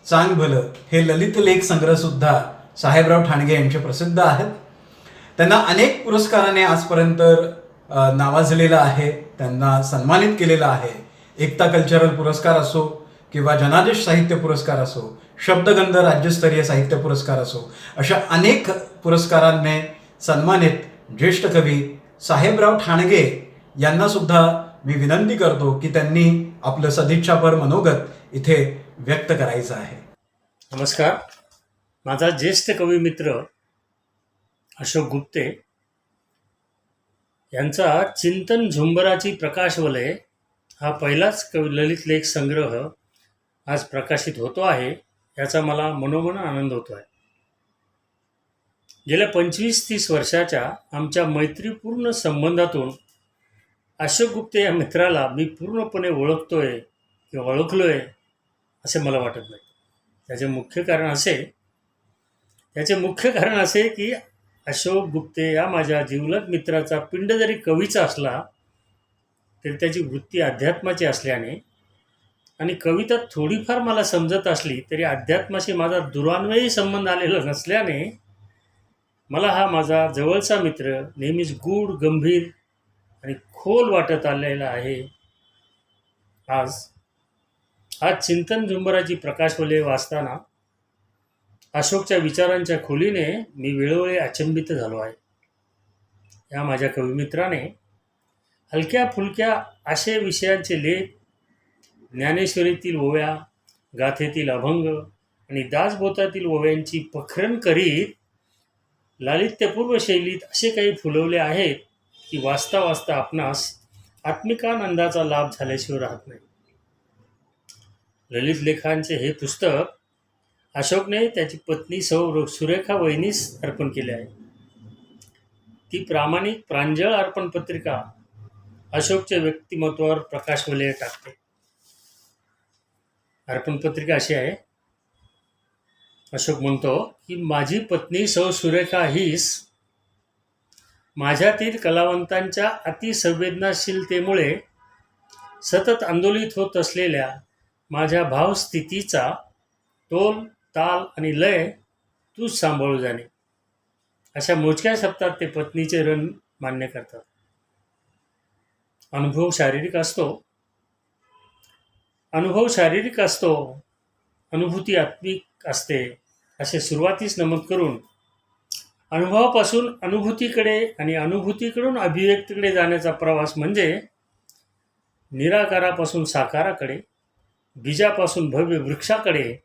चांग भलं हे ललित लेख संग्रहसुद्धा साहेबराव ठाणगे यांचे प्रसिद्ध आहेत. त्यांना अनेक पुरस्काराने आजपर्यंत नावाजलेलं आहे, त्यांना सन्मानित केलेलं आहे. एकता कल्चरल पुरस्कार असो किंवा जनादेश साहित्य पुरस्कार असो, शब्दगंध राज्यस्तरीय साहित्य पुरस्कार असो, अशा अनेक पुरस्कारांनी सन्मानित ज्येष्ठ कवी साहेबराव ठाणगे यांना सुद्धा मी विनंती करतो की त्यांनी आपलं सदिच्छापर मनोगत इथे व्यक्त करायचं आहे. नमस्कार. माझा ज्येष्ठ कवी मित्र अशोक गुप्ते यांचा चिंतन झुंबराची प्रकाश वलय हा पहिलाच ललित लेख संग्रह आज प्रकाशित होतो आहे, याचा मला मनोमन आनंद होतो आहे. गेल्या 25-30 वर्षाच्या आमच्या मैत्रीपूर्ण संबंधातून अशोक गुप्ते या मित्राला मी पूर्णपणे ओळखतोय किंवा ओळखलोय असे मला वाटत नाही. त्याचे मुख्य कारण असे की अशोक गुप्ते या माझ्या जिवलग मित्राचा पिंड जरी कवीचा असला तरी त्याची वृत्ती अध्यात्माची असल्याने आणि कविता थोडीफार मला समजत असली तरी अध्यात्माशी माझा दुरान्वयी संबंध आलेला नसल्याने मला हा माझा जवळचा मित्र नेहमीच गूढ गंभीर आणि खोल वाटत आलेला आहे. आज चिंतन झुंबराची प्रकाशवले वाचताना अशोकच्या विचारांच्या खोलीने मी वेळोवेळी अचंबित झालो आहे. या माझ्या कविमित्राने हलक्या फुलक्या असे विषयांचे लेख, ज्ञानेश्वरीतील ओव्या, गाथेतील अभंग आणि दासबोधातील ओव्यांची पखरण करीत लालित्यपूर्व शैलीत असे काही फुलवले आहेत की वाचता वाचता आपणास आत्मिकानंदाचा लाभ झाल्याशिवाय राहत नाही. ललित लेखांचे हे पुस्तक अशोकने त्याची पत्नी सुरेखा वहिनीस अर्पण केले आहे. ती प्रामाणिक प्रांजळ अर्पण पत्रिका अशोकच्या व्यक्तिमत्वावर प्रकाशवलय टाकते. अर्पण पत्रिका अशी आहे. अशोक म्हणतो की माझी पत्नी सुरेखा हीच माझ्यातील कलावंतांच्या अतिसंवेदनशीलतेमुळे सतत आंदोलित होत असलेल्या माझ्या भावस्थितीचा तोल, ताल आणि लय तूच सांभाळू जाणे, अशा मोजक्या शब्दात ते पत्नीचे रण मान्य करतात. अनुभव शारीरिक असतो, अनुभूती आत्मिक असते, असे सुरुवातीस नमूद करून अनुभवापासून अनुभूतीकडे आणि अनुभूतीकडून अभिव्यक्तीकडे जाण्याचा प्रवास म्हणजे निराकारापासून साकाराकडे, बीजापासून भव्य वृक्षाकडे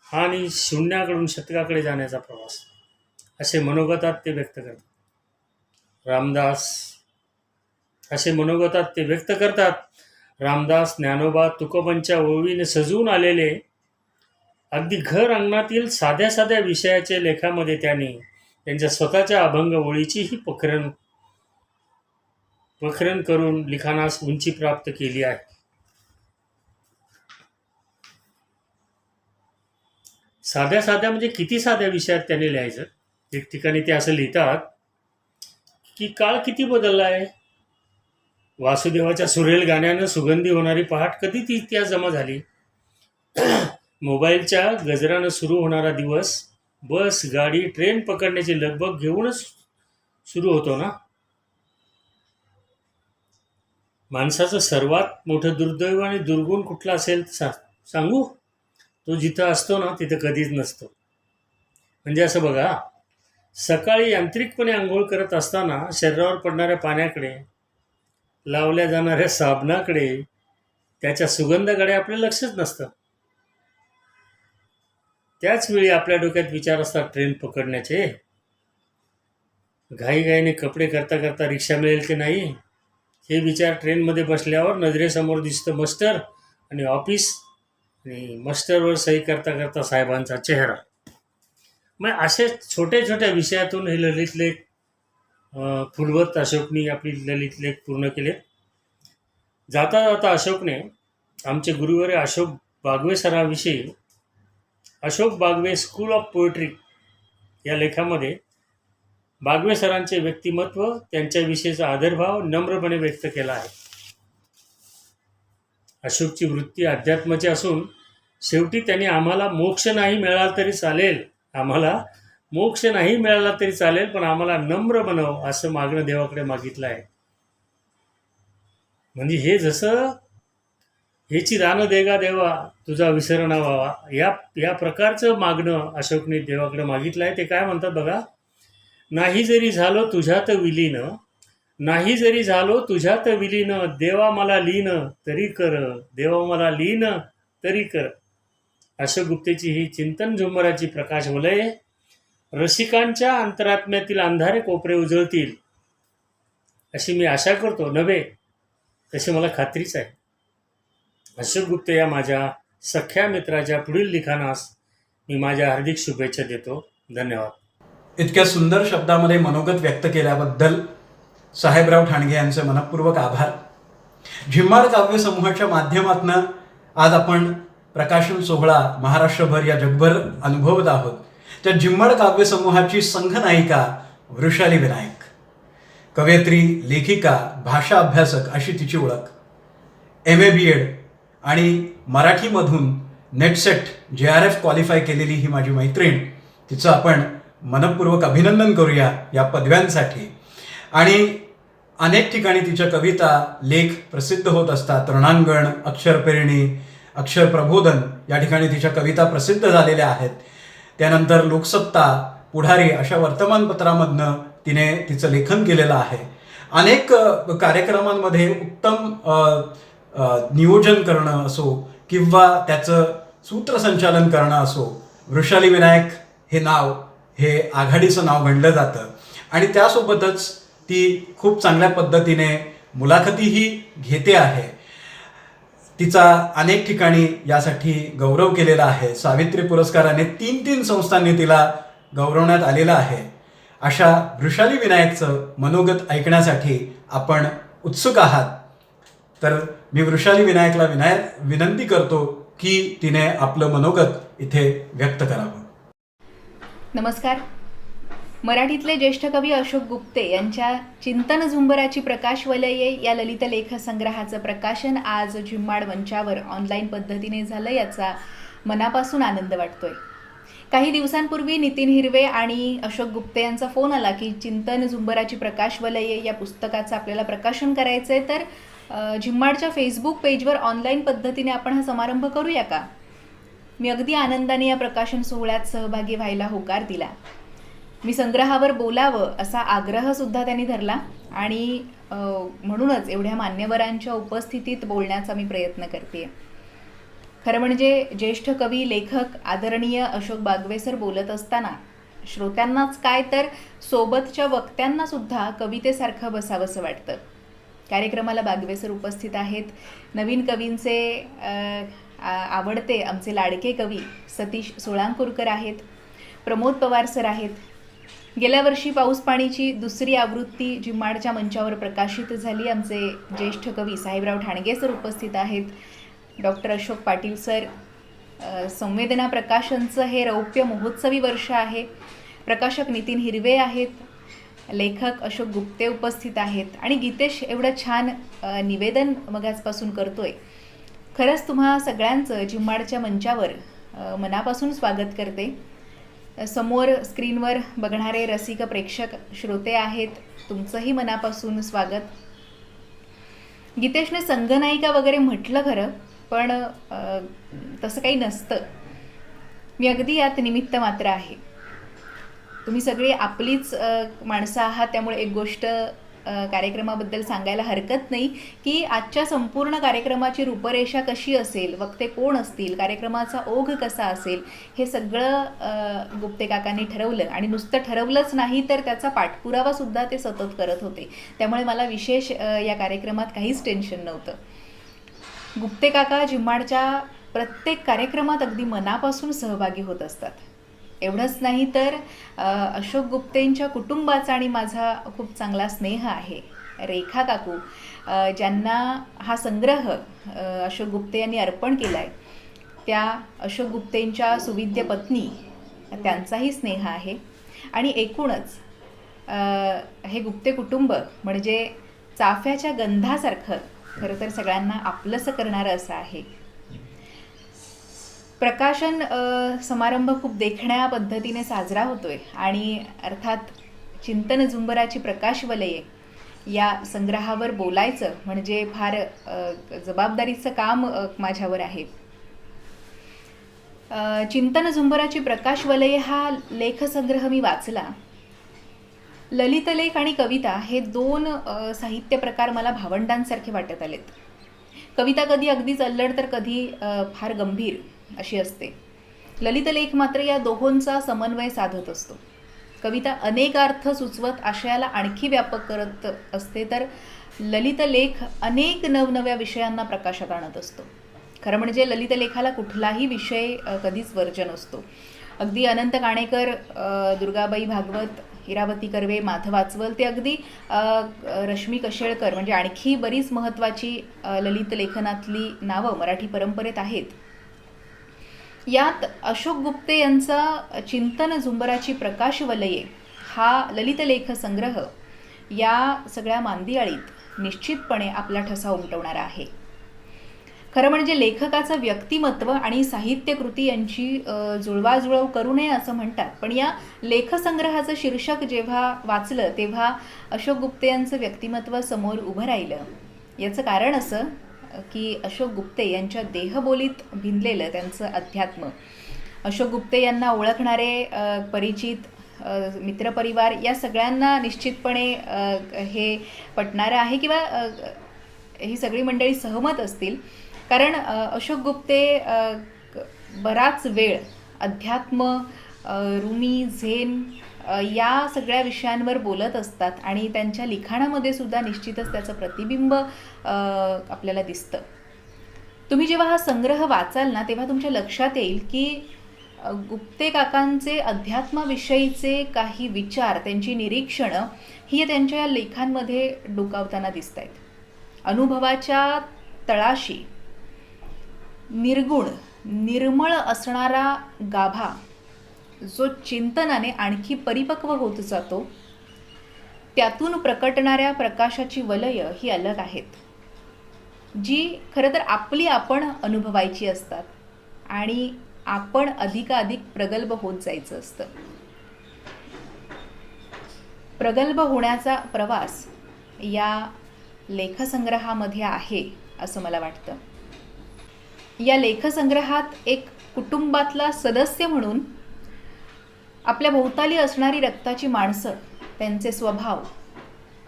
आणि शून्याकडून शतकाकडे जाण्याचा प्रवास, असे मनोगतात ते व्यक्त करतात. रामदास, ज्ञानोबा, तुकोबांच्या ओळीने सजवून आलेले अगदी घर अंगणातील साध्या साध्या विषयाच्या लेखामध्ये त्यांनी त्यांच्या स्वतःच्या अभंग ओळीचीही पखरण करून लिखाणास उंची प्राप्त केली आहे. साध्या साध्या म्हणजे किती साध्या विषयात त्यांनी लिहायचं. एक ठिकाणी ते असं लिहितात की काळ किती बदलला आहे. वासुदेवाच्या सुरेल गाण्यानं सुगंधी होणारी पहाट कधी ती इतिहास जमा झाली. मोबाईलच्या गजरानं सुरू होणारा दिवस बस, गाडी, ट्रेन पकडण्याची लगबग घेऊनच सुरू होतो ना. माणसाचं सर्वात मोठं दुर्दैव आणि दुर्गुण कुठला असेल सांगू? तो जिथं असतो ना तिथं कधीच नसतो. म्हणजे असं बघा, सकाळी यांत्रिकपणे आंघोळ करत असताना शरीरावर पडणाऱ्या पाण्याकडे, लावल्या जाणाऱ्या साबणाकडे, त्याच्या सुगंधाकडे आपलं लक्षच नसतं. त्याच वेळी आपल्या डोक्यात विचार असतात ट्रेन पकडण्याचे. घाईघाईने कपडे करता करता रिक्षा मिळेल की नाही हे विचार ट्रेनमध्ये बसल्यावर नजरेसमोर दिसतं मास्टर आणि ऑफिस, आणि मास्टरवर सही करता करता साहेबांचा चेहरा. मग असे छोट्या छोट्या विषयातून हे ललित लेख फुलवत अशोकनी आपली ललित लेख पूर्ण केले. जाता जाता अशोकने आमचे गुरुवर्य अशोक बागवे सराविषयी Ashok Bagwe school of poetry या लेखामध्ये बागवे सरांचे व्यक्तिमत्व, त्यांच्याविषयीचा आदरभाव नम्रपणे व्यक्त केला आहे. अशोकची वृत्ती अध्यात्माची असून शेवटी त्यांनी आम्हाला मोक्ष नाही मिळाला तरी चालेल पण आम्हाला नम्र बनव असं मागणं देवाकडे मागितलं आहे. म्हणजे हे जसं हेची दानं देगा देवा तुझा विसरणा व्हावा या प्रकारचं मागणं अशोकने देवाकडे मागितलं आहे. ते काय म्हणतात बघा, नाही जरी झालो तुझ्यात विलीन, देवा मला लीन तरी कर. अशोक गुप्तेची ही चिंतन झुंबराची प्रकाश वलय रसिकांच्या अंतरात्म्यातील अंधारे कोपरे उजळतील अशी मी आशा करतो, नव्हे तशी मला खात्रीच आहे. अशोक गुप्ते या माझ्या सख्या मित्राच्या पुढील लिखाणास मी माझ्या हार्दिक शुभेच्छा देतो. धन्यवाद. इतक्या सुंदर शब्दामध्ये मनोगत व्यक्त केल्याबद्दल साहेबराव ठाणगे यांचे मनपूर्वक आभार. झिम्माड काव्य समूहाच्या माध्यमातून आज आपण प्रकाशन सोहळा महाराष्ट्रभर या जगभर अनुभवत आहोत. त्या झिम्माड काव्य समूहाची संघनायिका वृषाली विनायक, कवयित्री, लेखिका, भाषा अभ्यासक अशी तिची ओळख. MA BEd आणि मराठीमधून नेटसेट JRF क्वालिफाय केलेली ही माझी मैत्रीण. तिचं आपण मनपूर्वक अभिनंदन करूया या पदव्यांसाठी. आणि अनेक ठिकाणी तिच्या कविता लेख प्रसिद्ध होत असतात. रणांगण, अक्षरपेरणी, अक्षर प्रबोधन या ठिकाणी तिच्या कविता प्रसिद्ध झालेल्या आहेत. त्यानंतर लोकसत्ता, पुढारी अशा वर्तमानपत्रामधनं तिने तिचं लेखन केलेलं आहे. अनेक कार्यक्रमांमध्ये उत्तम नियोजन करणं असो किंवा त्याचं सूत्रसंचालन करणं असो, वृषाली विनायक हे नाव हे आघाडीचं नाव गणलं जातं. आणि त्यासोबतच ती खूप चांगल्या पद्धतीने मुलाखतीही घेते आहे. तिचा अनेक ठिकाणी यासाठी गौरव केलेला आहे. सावित्री पुरस्काराने 3 संस्थांनी तिला गौरवण्यात आलेलं आहे. अशा वृषाली विनायकचं मनोगत ऐकण्यासाठी आपण उत्सुक आहात. तर मी वृषाली विनायकला विनंती करतो की तिने आपलं मनोगत इथे व्यक्त करावं. नमस्कार. मराठीतले ज्येष्ठ कवी अशोक गुप्ते यांच्या चिंतन झुंबराची प्रकाशवलये या ललित लेख संग्रहाचं प्रकाशन आज झिम्माड मंचावर ऑनलाईन पद्धतीने झालं, याचा मनापासून आनंद वाटतोय. काही दिवसांपूर्वी नितीन हिरवे आणि अशोक गुप्ते यांचा फोन आला की चिंतन झुंबराची प्रकाशवलये या पुस्तकाचं आपल्याला प्रकाशन करायचं आहे, तर झिम्माडच्या फेसबुक पेजवर ऑनलाईन पद्धतीने आपण हा समारंभ करूया का. मी अगदी आनंदाने या प्रकाशन सोहळ्यात सहभागी व्हायला होकार दिला. मी संग्रहावर बोलावं असा आग्रहसुद्धा त्यांनी धरला आणि म्हणूनच एवढ्या मान्यवरांच्या उपस्थितीत बोलण्याचा मी प्रयत्न करते. खरं म्हणजे ज्येष्ठ कवी लेखक आदरणीय अशोक बागवे सर बोलत असताना श्रोत्यांनाच काय तर सोबतच्या वक्त्यांनासुद्धा कवितेसारखं बसावंसं वाटतं. कार्यक्रमाला बागवे सर उपस्थित आहेत. नवीन कवींचे आवडते आमचे लाडके कवी सतीश सोळांकुरकर आहेत. प्रमोद पवार सर आहेत. गेल्या वर्षी पाऊस पाणीची 2री आवृत्ती झिम्माडच्या मंचावर प्रकाशित झाली. आमचे ज्येष्ठ कवी साहेबराव ठाणगे सर उपस्थित आहेत. Doctor Ashok Patil sir. संवेदना प्रकाशनचं हे रौप्य महोत्सवी वर्ष आहे. प्रकाशक नितीन हिरवे आहेत. लेखक अशोक गुप्ते उपस्थित आहेत आणि गीतेश एवढं छान निवेदन मगाचपासून करतोय. खरंच तुम्हा सगळ्यांचं झिम्माडच्या मंचावर मनापासून स्वागत करते. समोर स्क्रीनवर बघणारे रसिक प्रेक्षक श्रोते आहेत, तुमचंही मनापासून स्वागत. गीतेशने संघनायिका वगैरे म्हटलं खरं, पण तसं काही नसतं. मी अगदी यात निमित्त मात्र आहे. तुम्ही सगळी आपलीच माणसं आहात, त्यामुळे एक गोष्ट कार्यक्रमाबद्दल सांगायला हरकत नाही की आजच्या संपूर्ण कार्यक्रमाची रूपरेषा कशी असेल, वक्ते कोण असतील, कार्यक्रमाचा ओघ कसा असेल, हे सगळं गुप्ते काकांनी ठरवलं. आणि नुसतं ठरवलंच नाही तर त्याचा पाठपुरावासुद्धा ते सतत करत होते. त्यामुळे मला विशेष या कार्यक्रमात काहीच टेन्शन नव्हतं. गुप्ते काका झिम्माडच्या प्रत्येक कार्यक्रमात अगदी मनापासून सहभागी होत असतात. एवढंच नाही तर अशोक गुप्तेंच्या कुटुंबाचा आणि माझा खूप चांगला स्नेह आहे. रेखा काकू ज्यांना हा संग्रह अशोक गुप्ते यांनी अर्पण केला आहे, त्या अशोक गुप्तेंच्या सुविद्य पत्नी, त्यांचाही स्नेह आहे. आणि एकूणच हे गुप्ते कुटुंब म्हणजे चाफ्याच्या गंधासारखं खरं तर सगळ्यांना आपलंसं करणारं असं आहे. प्रकाशन समारंभ खूप देखण्या पद्धतीने साजरा होतोय आणि अर्थात चिंतन झुंबराची प्रकाशवलये या संग्रहावर बोलायचं म्हणजे फार जबाबदारीचं काम माझ्यावर आहे. चिंतन झुंबराची प्रकाशवलये हा लेखसंग्रह मी वाचला. ललितलेख आणि कविता हे 2 साहित्य प्रकार मला भावंडांसारखे वाटत आलेत. कविता कधी अगदीच अल्लड तर कधी फार गंभीर अशी असते. ललितलेख मात्र या दोहोंचा समन्वय साधत असतो. कविता अनेक अर्थ सुचवत आशयाला आणखी व्यापक करत असते, तर ललितलेख अनेक नवनव्या विषयांना प्रकाशात आणत असतो. खरं म्हणजे ललितलेखाला कुठलाही विषय कधीच वर्ज्य नसतो. अगदी अनंत काणेकर, दुर्गाबाई भागवत, इरावती कर्वे, माधव वाचवल ते अगदी रश्मी कशेळकर म्हणजे आणखी बरीच महत्त्वाची ललित लेखनातली नावं मराठी परंपरेत आहेत. यात अशोक गुप्ते यांचा चिंतन झुंबराची प्रकाशवलये हा ललित लेख संग्रह या सगळ्या मांदियाळीत निश्चितपणे आपला ठसा उमटवणारा आहे. खरं म्हणजे लेखकाचं व्यक्तिमत्व आणि साहित्यकृती यांची जुळवाजुळव करू नये असं म्हणतात. पण या लेखसंग्रहाचं शीर्षक जेव्हा वाचलं तेव्हा अशोक गुप्ते यांचं व्यक्तिमत्व समोर उभं राहिलं. याचं कारण असं की अशोक गुप्ते यांच्या देहबोलीत भिनलेलं त्यांचं अध्यात्म, अशोक गुप्ते यांना ओळखणारे परिचित, मित्रपरिवार या सगळ्यांना निश्चितपणे हे पटणारं आहे किंवा ही सगळी मंडळी सहमत असतील. कारण अशोक गुप्ते बराच वेळ अध्यात्म, रुमी, झेन या सगळ्या विषयांवर बोलत असतात आणि त्यांच्या लिखाणामध्ये सुद्धा निश्चितच त्याचं प्रतिबिंब आपल्याला दिसतं. तुम्ही जेव्हा हा संग्रह वाचाल ना तेव्हा तुमच्या लक्षात येईल की गुप्ते काकांचे अध्यात्माविषयीचे काही विचार, त्यांची निरीक्षणं ही त्यांच्या या लेखांमध्ये डोकावताना दिसत आहेत. अनुभवाच्या तळाशी निर्गुण, निर्मळ असणारा गाभा जो चिंतनाने आणखी परिपक्व होत जातो, त्यातून प्रकटणाऱ्या प्रकाशाची वलय ही अलग आहेत, जी खरं तर आपण अनुभवायची असतात आणि आपण अधिकाधिक प्रगल्भ होत जायचं असतं. प्रगल्भ होण्याचा प्रवास या लेखसंग्रहामध्ये आहे असं मला वाटतं. या लेखसंग्रहात एक कुटुंबातला सदस्य म्हणून आपल्या भोवताली असणारी रक्ताची माणसं, त्यांचे स्वभाव,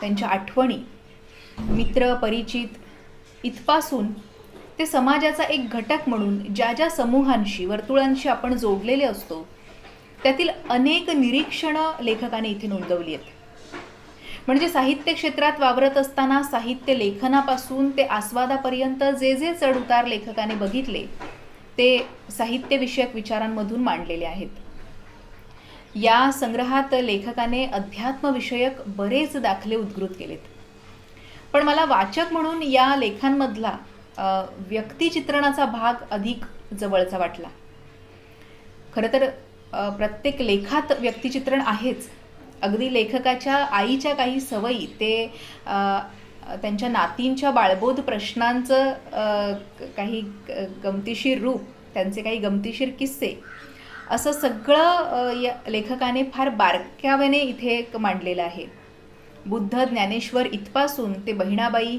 त्यांच्या आठवणी, मित्र, परिचित इथपासून ते समाजाचा एक घटक म्हणून ज्या ज्या समूहांशी, वर्तुळांशी आपण जोडलेले असतो त्यातील अनेक निरीक्षणं लेखकाने इथे नोंदवली आहेत. म्हणजे साहित्य क्षेत्रात वावरत असताना साहित्य लेखनापासून ते आस्वादापर्यंत जे जे चढउतार लेखकाने बघितले ते साहित्यविषयक विचारांमधून मांडलेले आहेत. या संग्रहात लेखकाने अध्यात्मविषयक बरेच दाखले उद्घृत केलेत. पण मला वाचक म्हणून या लेखांमधला व्यक्तिचित्रणाचा भाग अधिक जवळचा वाटला. खरं तर प्रत्येक लेखात व्यक्तिचित्रण आहेच. अगदी लेखकाच्या आईच्या काही सवयी ते त्यांच्या नातींच्या बाळबोध प्रश्नांचं काही गमतीशीर रूप, त्यांचे काही गमतीशीर किस्से, असं सगळं या लेखकाने फार बारकाव्याने इथे मांडलेलं आहे. बुद्ध, ज्ञानेश्वर इथपासून ते बहिणाबाई,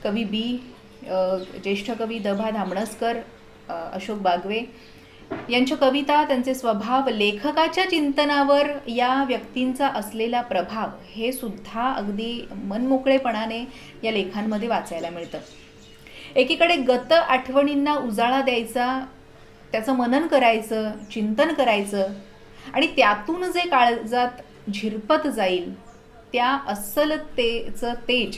कवी बी, ज्येष्ठ कवी द. भा. धामणसकर, अशोक बागवे यांच्या कविता, त्यांचे स्वभाव, लेखकाच्या चिंतनावर या व्यक्तींचा असलेला प्रभाव हे सुद्धा अगदी मनमोकळेपणाने या लेखांमध्ये वाचायला मिळतं. एकीकडे गत आठवणींना उजाळा द्यायचा, त्याचं मनन करायचं, चिंतन करायचं आणि त्यातून जे काळजात झिरपत जाईल त्या अस्सलतेचं तेज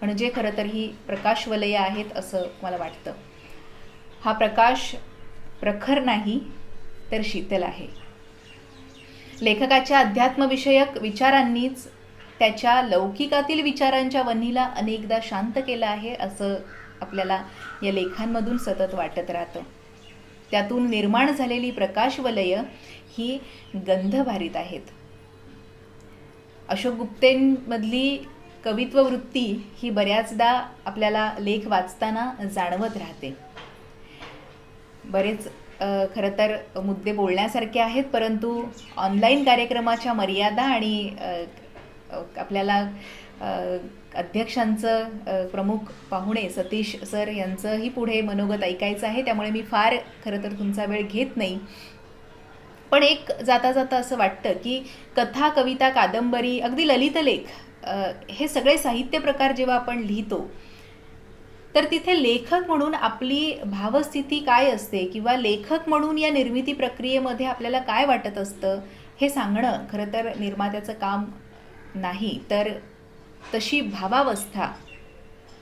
म्हणजे खरं तर ही प्रकाशवलय आहेत असं मला वाटतं. हा प्रकाश प्रखर नाही तर शीतल आहे. लेखकाच्या अध्यात्मविषयक विचारांनीच त्याच्या लौकिकातील विचारांच्या वन्हीला अनेकदा शांत केलं आहे असं आपल्याला या लेखांमधून सतत वाटत राहतं. त्यातून निर्माण झालेली प्रकाशवलय ही गंधभारित आहेत. अशोक गुप्तेंमधली कवित्व वृत्ती ही बऱ्याचदा आपल्याला लेख वाचताना जाणवत राहते. बरेच खरं तर मुद्दे बोलण्यासारखे आहेत, परंतु ऑनलाईन कार्यक्रमाच्या मर्यादा आणि आपल्याला अध्यक्षांचं प्रमुख पाहुणे सतीश सर यांचंही पुढे मनोगत ऐकायचं आहे, त्यामुळे मी फार खरं तर तुमचा वेळ घेत नाही. पण एक जाता जाता असं वाटतं की कथा, कविता, कादंबरी, अगदी ललितलेख हे सगळे साहित्य प्रकार जेव्हा आपण लिहितो तर तिथे लेखक म्हणून आपली भावस्थिती काय असते किंवा लेखक म्हणून या निर्मिती प्रक्रियेमध्ये आपल्याला काय वाटत असतं हे सांगणं खरं तर निर्मात्याचं काम नाही, तर तशी भावावस्था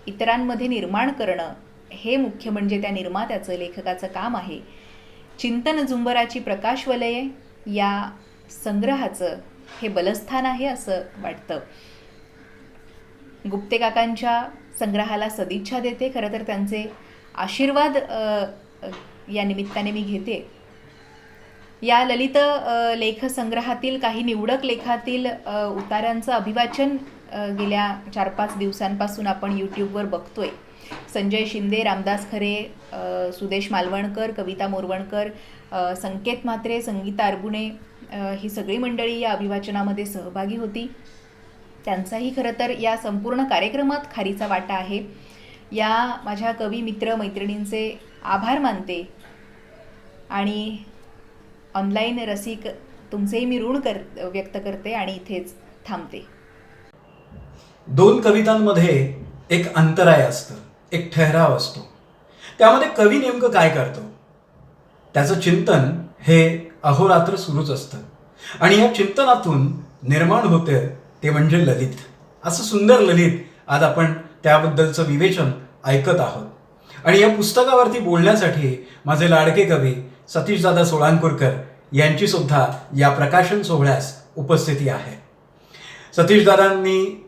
इतरांमध्ये निर्माण करणं हे मुख्य म्हणजे त्या निर्मात्याचं, लेखकाचं काम आहे. चिंतन झुंबराची प्रकाशवलये या संग्रहाचं हे बलस्थान आहे असं वाटतं. गुप्ते काकांच्या संग्रहाला सदिच्छा देते. खरं तर त्यांचे आशीर्वाद या निमित्ताने मी घेते. या ललित लेखसंग्रहातील काही निवडक लेखातील उतार्यांचं अभिवाचन गेल्या 4-5 दिवसांपासून आपण यूट्यूबवर बघतोय. संजय शिंदे, रामदास खरे, सुदेश मालवणकर, कविता मोरवणकर, संकेत म्हात्रे, संगीता अरबुणे ही सगळी मंडळी या अभिवाचनामध्ये सहभागी होती. त्यांचाही खरं तर या संपूर्ण कार्यक्रमात खारीचा वाटा आहे. या माझ्या कवी मित्र मैत्रिणींचे आभार मानते आणि ऑनलाईन रसिक तुमचेही मी ऋण व्यक्त करते आणि इथेच थांबते. 2 कवितांमध्ये एक अंतराय असतं, एक ठहराव असतो. त्यामध्ये कवी नेमकं काय करतो त्याचं चिंतन हे अहोरात्र सुरूच असतं आणि या चिंतनातून निर्माण होते ते म्हणजे ललित. असं सुंदर ललित आज आपण त्याबद्दलचं विवेचन ऐकत आहोत. आणि या पुस्तकावरती बोलण्यासाठी माझे लाडके कवी सतीशदादा सोळांकुरकर यांची सुद्धा या प्रकाशन सोहळ्यास उपस्थिती आहे. सतीशदादांनी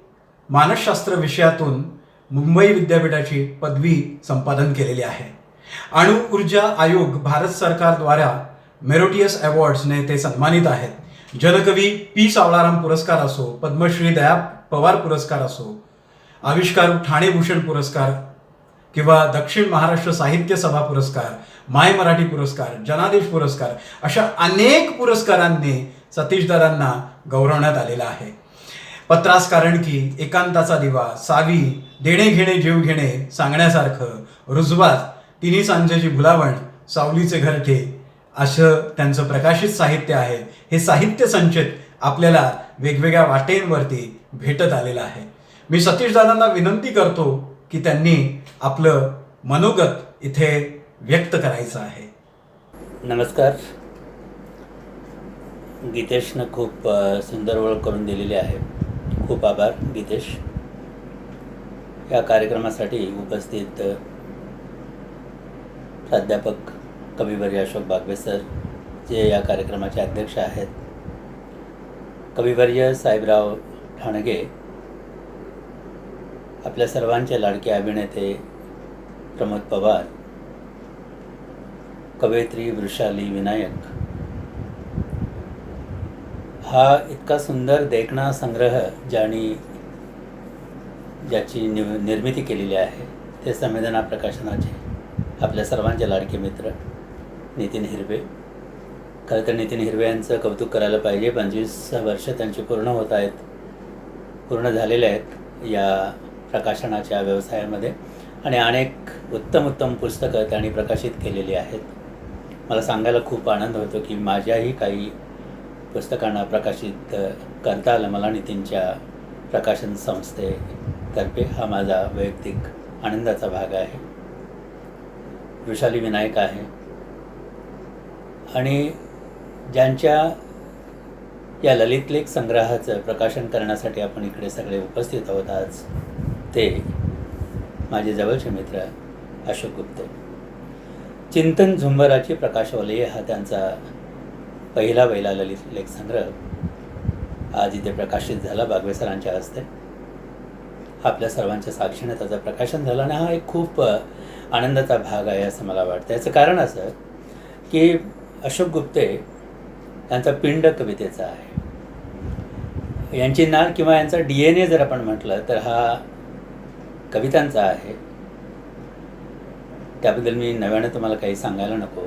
मानसशास्त्र विषयातून मुंबई विद्यापीठाची पदवी संपादन केलेली आहे. अणु ऊर्जा आयोग भारत सरकारद्वारा मेरिटियस अवॉर्ड्सने ते सन्मानित आहेत. जनकवी पी सावळाराम पुरस्कार असो, पद्मश्री दया पवार पुरस्कार असो, आविष्कार ठाणे भूषण पुरस्कार किंवा दक्षिण महाराष्ट्र साहित्य सभा पुरस्कार, माय मराठी पुरस्कार, जनादेश पुरस्कार अशा अनेक पुरस्कारांनी सतीशदादांना गौरवण्यात आलेला आहे. पत्रास कारण की, एकांताचा दिवा, सावी, देणे घेणे जीव घेणे, सांगण्यासारखं, रुजवात, तिन्ही सांजेची भुलावण, सावलीचे घरटे असं त्यांचं प्रकाशित साहित्य आहे. हे साहित्य संचित आपल्याला वेगवेगळ्या वाटेंवरती भेटत आलेलं आहे. मी सतीशदादांना विनंती करतो की त्यांनी आपलं मनोगत इथे व्यक्त करायचं आहे. नमस्कार. गीतेशनं खूप सुंदर ओळख करून दिलेली आहे. खूप आभार गीतेश. या कार्यक्रमासाठी उपस्थित प्राध्यापक कविवर्य अशोक बागवे सर जे या कार्यक्रमाचे अध्यक्ष आहेत, कविवर्य साहेबराव ठाणगे, आपल्या सर्वांचे लाडके अभिनेते प्रमोद पवार, कवयित्री वृषाली विनायक, हा इतका सुंदर देखणा संग्रह ज्याची निर्मिती केलेली आहे ते संवेदना प्रकाशनाचे आपल्या सर्वांचे लाडके मित्र नितीन हिरवे. खरं तर नितीन हिरवे यांचं कौतुक करायला पाहिजे. 25 वर्ष त्यांची पूर्ण झालेले आहेत या प्रकाशनाच्या व्यवसायामध्ये आणि अनेक उत्तम पुस्तकं त्यांनी प्रकाशित केलेली आहेत. मला सांगायला खूप आनंद होतो की माझ्याही काही पुस्तकांना प्रकाशित करता आलं मला नितीनच्या प्रकाशन संस्थेतर्फे. हा माझा वैयक्तिक आनंदाचा भाग आहे. वृषाली विनायक आहे आणि ज्यांच्या या ललित लेख संग्रहाचं प्रकाशन करण्यासाठी आपण इकडे सगळे उपस्थित आहोत आज, ते माझे जवळचे मित्र अशोक गुप्ते. चिंतन झुंबराची प्रकाशवलये हा त्यांचा पहिला ललित लेख संग्रह आज इथे प्रकाशित झाला बागवे सरांच्या हस्ते. आपल्या सर्वांच्या साक्षीने त्याचं प्रकाशन झालं आणि हा एक खूप आनंदाचा भाग आहे असं मला वाटतं. याचं कारण असं की अशोक गुप्ते यांचा पिंड कवितेचा आहे. यांची नाळ किंवा यांचा DNA जर आपण म्हटलं तर हा कवितांचा आहे. त्याबद्दल मी नव्यानं तुम्हाला काही सांगायला नको,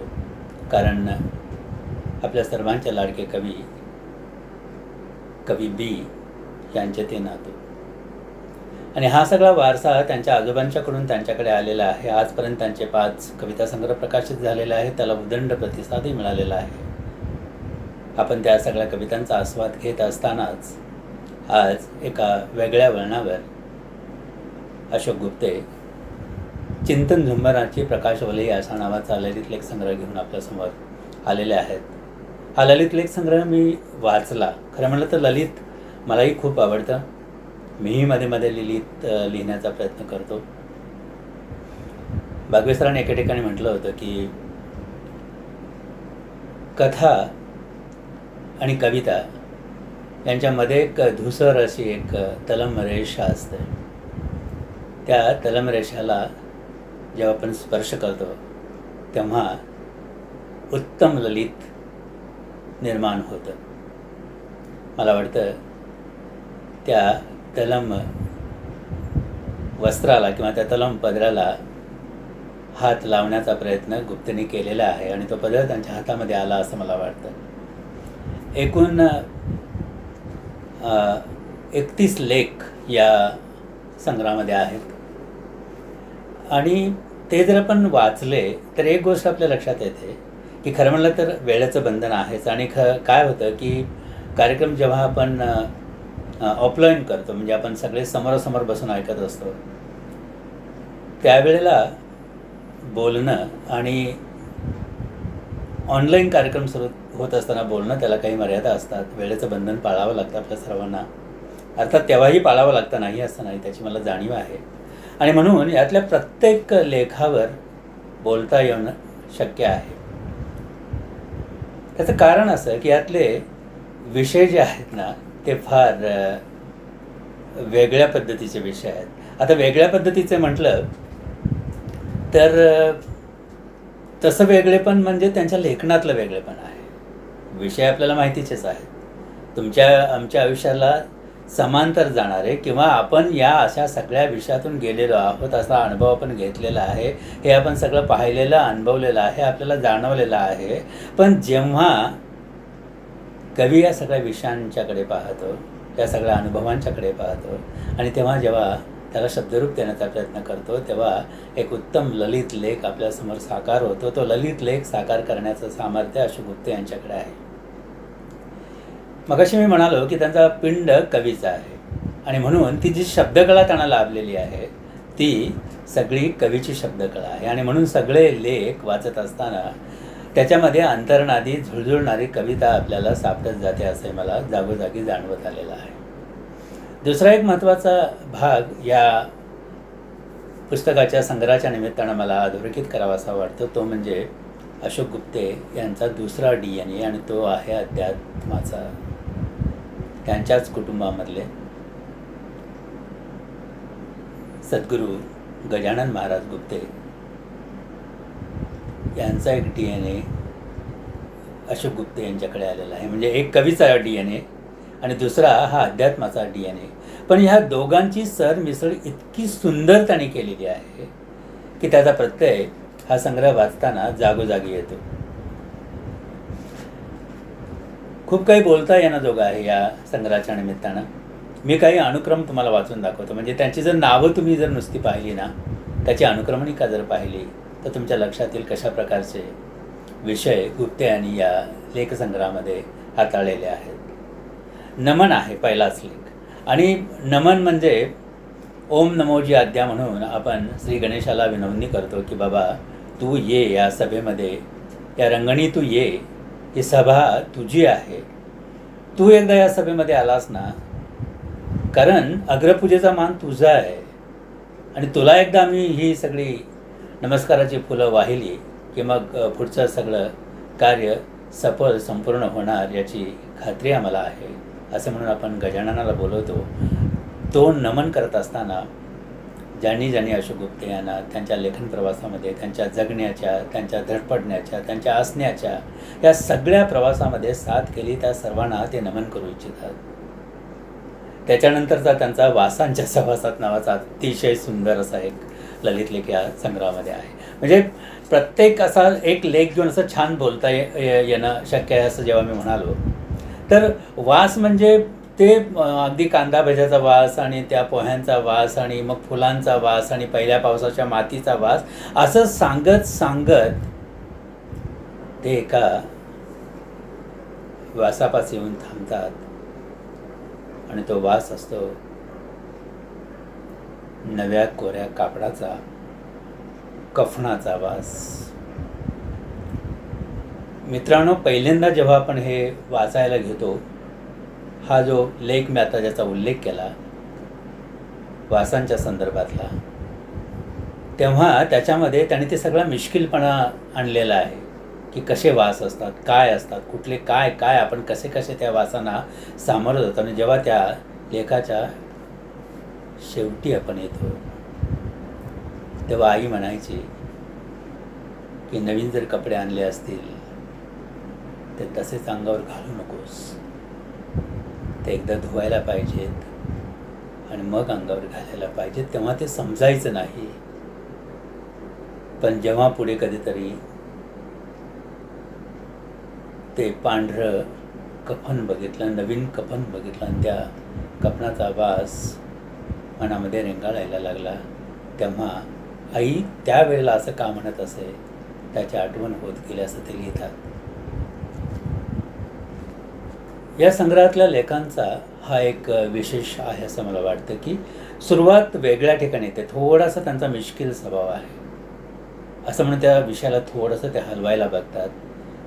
कारण आपल्या सर्वांचे लाडके कवी बी यांचे ते नातू आणि हा सगळा वारसा त्यांच्या आजोबांच्याकडून त्यांच्याकडे आलेला आहे. आजपर्यंत त्यांचे 5 कविता संग्रह प्रकाशित झालेले आहेत. त्याला उदंड प्रतिसादही मिळालेला आहे. आपण त्या सगळ्या कवितांचा आस्वाद घेत असतानाच आज एका वेगळ्या वळणावर अशोक गुप्ते चिंतन झुंबराची प्रकाशवलये असा नावाचा ललित लेख संग्रह घेऊन आपल्यासमोर आलेले आहेत. हा ललित लेख संग्रह मी वाचला. खरं म्हटलं तर ललित मलाही खूप आवडतं. मीही मध्ये ललित लिहिण्याचा प्रयत्न करतो. बागवे सरांनी एके ठिकाणी म्हटलं होतं की कथा आणि कविता यांच्यामध्ये एक धुसर अशी एक तलमरेषा असते. त्या तलमरेषाला जेव्हा आपण स्पर्श करतो तेव्हा उत्तम ललित निर्माण होतं. मला वाटतं त्या तलम वस्त्राला किंवा त्या तलम पदराला हात लावण्याचा प्रयत्न गुप्तेने केलेला आहे आणि तो पदर त्यांच्या हातामध्ये आला असं मला वाटतं. एकूण 31 लेख या संग्रहामध्ये आहेत आणि ते जर आपण वाचले तर एक गोष्ट आपल्या लक्षात येते की खरं म्हणलं तर वेळेचं बंधन आहेच. आणि काय होतं की कार्यक्रम जेव्हा आपण ऑफलाईन करतो, म्हणजे आपण सगळे समोरासमोर बसून ऐकत असतो, त्यावेळेला बोलणं आणि ऑनलाईन कार्यक्रम सुरू होत असताना बोलणं त्याला काही मर्यादा असतात. वेळेचं बंधन पाळावं लागतं आपल्या सर्वांना. अर्थात तेव्हाही पाळावं लागतं नाही असं नाही, त्याची मला जाणीव आहे. आणि म्हणून यातल्या प्रत्येक लेखावर बोलता येणं शक्य आहे. त्याचं कारण असं की यातले विषय जे आहेत ना ते फार वेगळ्या पद्धतीचे विषय आहेत. आता वेगळ्या पद्धतीचे म्हटलं तर तसं वेगळेपण म्हणजे त्यांच्या लेखनातलं वेगळेपण आहे. विषय आपल्याला माहितीचेच आहेत. आमच्या आयुष्याला समांतर जाणारे किंवा आपण या अशा सगळ्या विषयातून गेलेलो आहोत, असा अनुभव आपण घेतलेला आहे, हे आपण सगळं पाहिलेलं अनुभवलेलं आहे, आपल्याला जाणवलेलं आहे. पण जेव्हा कवी या सगळ्या विषयांच्याकडे पाहतो, त्या सगळ्या अनुभवांच्याकडे पाहतो आणि जेव्हा त्याला शब्दरूप देण्याचा प्रयत्न करतो, तेव्हा एक उत्तम ललित लेख आपल्यासमोर साकार होतो. तो ललित लेख साकार करण्याचं सामर्थ्य अशोक गुप्ते यांच्याकडे आहे. मगाशी मी म्हणालो की त्यांचा पिंड कवीचा आहे आणि म्हणून ती जी शब्दकला त्यांना लाभलेली आहे ती सगळी कवीची शब्दकला आहे. आणि म्हणून सगळे लेख वाचत असताना त्याच्यामध्ये अंतर्नादी झुळझुळणारी कविता आपल्याला सापडत जाते असे मला जागोजागी जाणवत आलेलं आहे. दुसरा एक महत्त्वाचा भाग या पुस्तकाच्या संग्रहाच्या निमित्तानं मला अधोरेखित करावासा वाटतो, तो म्हणजे अशोक गुप्ते यांचा दुसरा DNA आणि तो आहे अध्यात्माचा. त्यांच्याच कुटुंबामधले सद्गुरू गजानन महाराज गुप्ते यांचा एक DNA अशोक गुप्ते यांच्याकडे आलेला आहे. म्हणजे एक कवीचा DNA आणि दुसरा हा अध्यात्माचा DNA. पण ह्या दोघांची सरमिसळ इतकी सुंदर त्यांनी केलेली आहे की त्याचा प्रत्यय हा संग्रह वाचताना जागोजागी येतो. खूप काही बोलता येण्याजोगं आहे या संग्रहाच्या निमित्तानं. मी काही अनुक्रम तुम्हाला वाचून दाखवतो. म्हणजे त्यांची जर नावं तुम्ही जर नुसती पाहिली ना, त्याची अनुक्रमणिका जर पाहिली तर तुमच्या लक्षात येईल कशा प्रकारचे विषय गुप्ते यांनी या लेखसंग्रहामध्ये हाताळलेले आहेत. नमन आहे पहिलाच लेख आणि नमन म्हणजे ओम नमोजी आद्या म्हणून आपण श्री गणेशाला विनवणी करतो की बाबा तू ये या सभेमध्ये, या रंगणी तू ये, ही सभा तुझी आहे. तू एकदा या सभेमध्ये आलास ना, कारण अग्रपूजेचा मान तुझा आहे आणि तुला एकदा आम्ही ही सगळी नमस्काराची फुलं वाहिली की मग पुढचं सगळं कार्य सफल संपूर्ण होणार याची खात्री आम्हाला आहे असं म्हणून आपण गजाननाला बोलवतो. तो नमन करत असताना ज्यांनी अशोक गुप्ते यांना त्यांच्या लेखन प्रवासामध्ये, त्यांच्या जगण्याच्या, त्यांच्या धडपडण्याच्या, त्यांच्या असण्याच्या या सगळ्या प्रवासामध्ये साथ केली, त्या सर्वांना ते नमन करू इच्छितात. त्याच्यानंतरचा त्यांचा वासांच्या सहवासात नावाचा अतिशय सुंदर असा एक ललित लेख या संग्रहामध्ये आहे. म्हणजे प्रत्येक असा एक लेख घेऊन असं छान बोलता येणं शक्य आहे असं जेव्हा मी म्हणालो तर वास म्हणजे ते अगदी कांदा भज्याचा वास आणि त्या पोह्यांचा वास आणि मग फुलांचा वास आणि पहिल्या पावसाच्या मातीचा वास असं सांगत ते एका वासापास येऊन थांबतात आणि तो वास असतो नव्या कोऱ्या कापडाचा, कफनाचा वास. मित्रांनो, पहिल्यांदा जेव्हा आपण हे वाचायला घेतो, हा जो लेख मी आता ज्याचा उल्लेख केला वासांच्या संदर्भातला, तेव्हा त्याच्यामध्ये त्याने ते सगळा मिश्किलपणा आणलेला आहे की कसे वास असतात, काय असतात, कुठले काय आपण कसे त्या वासांना सामोरं जातो. आणि जेव्हा त्या लेखाच्या शेवटी आपण येतो तेव्हा आई म्हणायची की नवीन जर कपडे आणले असतील ते तसेच अंगावर घालू नकोस, ते एकदा धुवायला पाहिजेत आणि मग अंगावर घालायला पाहिजे, तेव्हा ते समजायचं नाही. पण जेव्हा पुढे कधीतरी ते पांढरं कफन बघितलं, नवीन कफन बघितलं आणि त्या कफनाचा वास मनामध्ये रेंगाळायला लागला, तेव्हा आई त्यावेळेला असं का म्हणत असे त्याची आठवण होत गेली असं ते लिहितात. या संग्रहातल्या लेखांचा हा एक विशेष आहे असं मला वाटतं की सुरुवात वेगळ्या ठिकाणी येते. थोडासा त्यांचा मिश्किल स्वभाव आहे असं म्हणून त्या विषयाला थोडंसं ते हलवायला बघतात.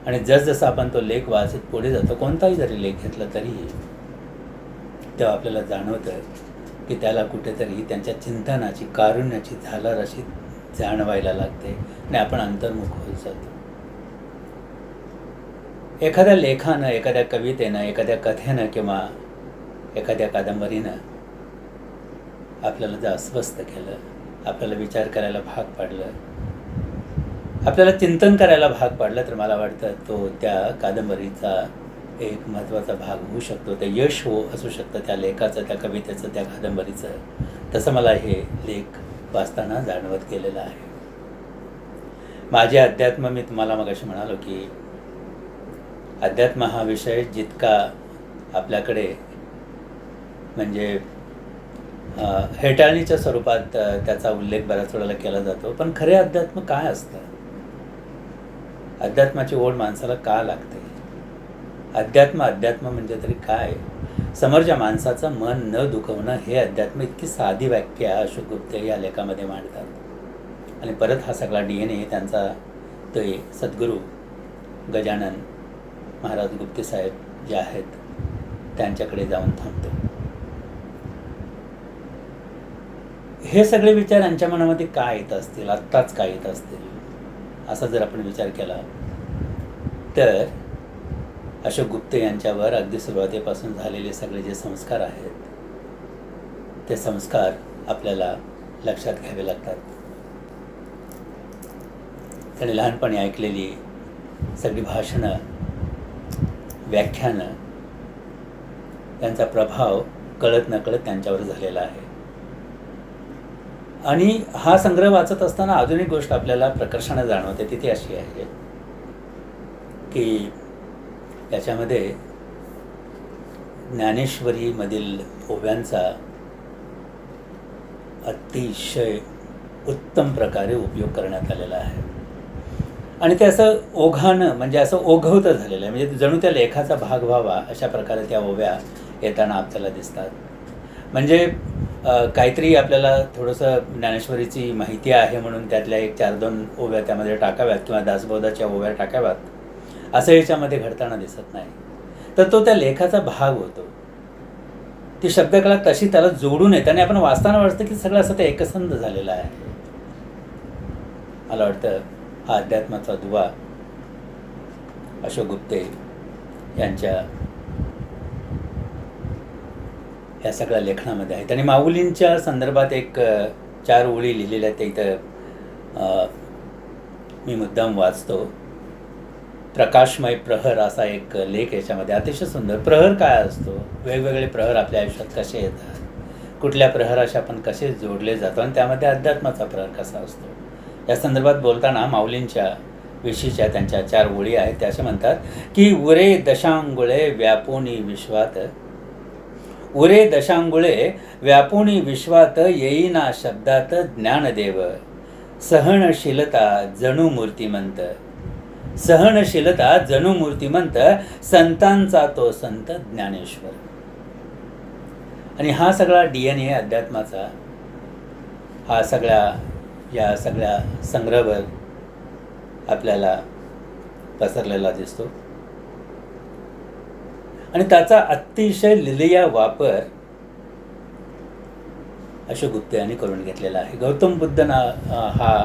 आणि जसजसं आपण तो लेख वाचत पुढे जातो, कोणताही जरी लेख घेतला तरीही तेव्हा आपल्याला जाणवतं की त्याला कुठेतरी त्यांच्या चिंतनाची, कारुण्याची झालर अशी जाणवायला लागते आणि आपण अंतर्मुख होत जातो. एखाद्या लेखानं, एखाद्या कवितेनं, एखाद्या कथेनं किंवा एखाद्या कादंबरीनं आपल्याला जर अस्वस्थ केलं, आपल्याला विचार करायला भाग पाडलं, आपल्याला चिंतन करायला भाग पाडलं, तर मला वाटतं तो त्या कादंबरीचा एक महत्त्वाचा भाग होऊ शकतो. ते यश असू शकतं त्या लेखाचं, त्या कवितेचं, त्या कादंबरीचं. तसं मला हे लेख वाचताना जाणवत गेलेलं आहे. माझे अध्यात्म, मी तुम्हाला मगाशी म्हणालो की अध्यात्म हा विषय जितका आपल्याकडे म्हणजे हेटाळणीच्या स्वरूपात त्याचा उल्लेख बऱ्याच वेळेला केला जातो, पण खरे अध्यात्म काय असतं? अध्यात्माची ओढ माणसाला का लागते? अध्यात्म म्हणजे तरी काय? समोरच्या माणसाचं मन न दुखवणं हे अध्यात्म. इतकी साधी वाक्य अशोक गुप्ते या लेखामध्ये मांडतात. आणि परत हा सगळा DNA त्यांचा ते सद्गुरू गजानन महाराज गुप्ते साहेब जे आहेत त्यांच्याकडे जाऊन थांबतो. हे सगळे विचार यांच्या मनामध्ये काय येत असतील, आत्ताच काय येत असतील, असा जर आपण विचार केला तर अशोक गुप्ते यांच्यावर अगदी सुरुवातीपासून झालेले सगळे जे संस्कार आहेत ते संस्कार आपल्याला लक्षात घ्यावे लागतात. त्यांनी लहानपणी ऐकलेली सगळी भाषणं, व्याख्यानं, त्यांचा प्रभाव कळत नकळत त्यांच्यावर झालेला आहे. आणि हा संग्रह वाचत असताना अजून एक गोष्ट आपल्याला प्रकर्षाने जाणवते, ती अशी आहे की याच्यामध्ये ज्ञानेश्वरीमधील ओव्यांचा अतिशय उत्तम प्रकारे उपयोग करण्यात आलेला आहे. आणि ते असं ओघानं, म्हणजे असं ओघवतं झालेलं आहे, म्हणजे जणू त्या लेखाचा भाग व्हावा अशा प्रकारे त्या ओव्या येताना आपल्याला दिसतात. म्हणजे काहीतरी आपल्याला थोडंसं ज्ञानेश्वरीची माहिती आहे म्हणून त्यातल्या 1-4-2 ओव्या त्यामध्ये टाकाव्यात किंवा दासबोधाच्या ओव्या टाकाव्यात असं याच्यामध्ये घडताना दिसत नाही. तर तो त्या लेखाचा भाग होतो. ती शब्दकला तशी त्याला जोडून येते आणि आपण वाचताना वाटतं की सगळं असं ते एकसंध झालेलं आहे. मला वाटतं हा अध्यात्माचा दुवा अशोक गुप्ते यांच्या या सगळ्या लेखनामध्ये आहे. त्यांनी माऊलींच्या संदर्भात 4 ओळी लिहिलेल्या आहेत. ते इथं मी मुद्दाम वाचतो. प्रकाशमय प्रहर असा एक लेख याच्यामध्ये अतिशय सुंदर. प्रहर काय असतो, वेगवेगळे प्रहर आपल्या आयुष्यात कसे येतात, कुठल्या प्रहराशी आपण कसे जोडले जातो आणि त्यामध्ये अध्यात्माचा प्रहर कसा असतो या संदर्भात बोलताना माऊलींच्या विषयीच्या त्यांच्या 4 ओळी आहेत. त्या असे म्हणतात की उरे दशांगुळे व्यापोनी विश्वात, उरे दशांगुळे व्यापोनी विश्वात, येईना शब्दात ज्ञानदेव, सहनशीलता जणू मूर्तिमंत, सहनशीलता जणू मूर्तिमंत, संतांचा तो संत ज्ञानेश्वर. आणि हा सगळा DNA अध्यात्माचा हा या सगळ्या संग्रहवर आपल्याला पसरलेला दिसतो. आणि त्याचा अतिशय लिलया वापर अशोक गुप्ते यांनी करून घेतलेला आहे. गौतम बुद्ध हा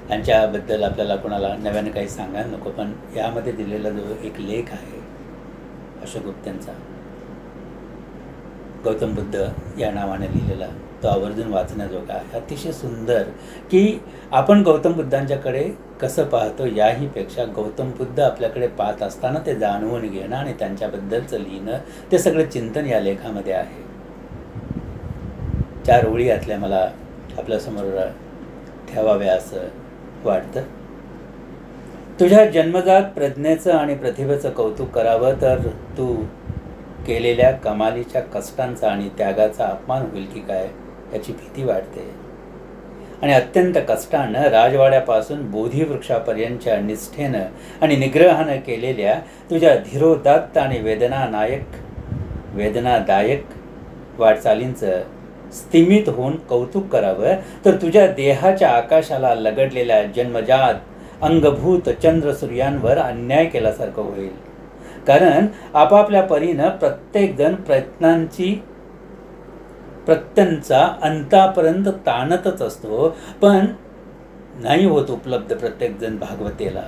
यांच्याबद्दल आपल्याला कोणाला नव्याने काही सांगायला नको, पण यामध्ये दिलेला जो एक लेख आहे अशोक गुप्तेंचा, गौतम बुद्ध या नावाने लिहिलेला, तो आवर्जून वाचण्याजोगा आहे. अतिशय सुंदर की आपण गौतम बुद्धांच्याकडे कसं पाहतो याही पेक्षा गौतम बुद्ध आपल्याकडे पाहत असताना ते जाणवून घेणं आणि त्यांच्याबद्दलचं लिहिणं, ते सगळं चिंतन या लेखामध्ये आहे. 4 ओळी यातल्या मला आपल्यासमोर ठेवाव्या असं वाटतं. तुझ्या जन्मजात प्रज्ञेचं आणि प्रतिभेचं कौतुक करावं तर तू केलेल्या कमालीच्या कष्टांचा आणि त्यागाचा अपमान होईल की काय याची भीती वाटते. आणि अत्यंत कष्टानं राजवाड्यापासून बोधिवृक्षापर्यंतच्या निष्ठेनं आणि निग्रहानं केलेल्या तुझ्या धीरोदात्त आणि वेदनादायक वाटचालींचं स्तिमित होऊन कौतुक करावं तर तुझ्या देहाच्या आकाशाला लगडलेल्या जन्मजात अंगभूत चंद्रसूर्यांवर अन्याय केल्यासारखं होईल. कारण आपापल्या परीनं प्रत्येकजण प्रत्यंचा अंतापर्यंत ताणतच असतो, पण नाही होत उपलब्ध प्रत्येकजण भागवतेला.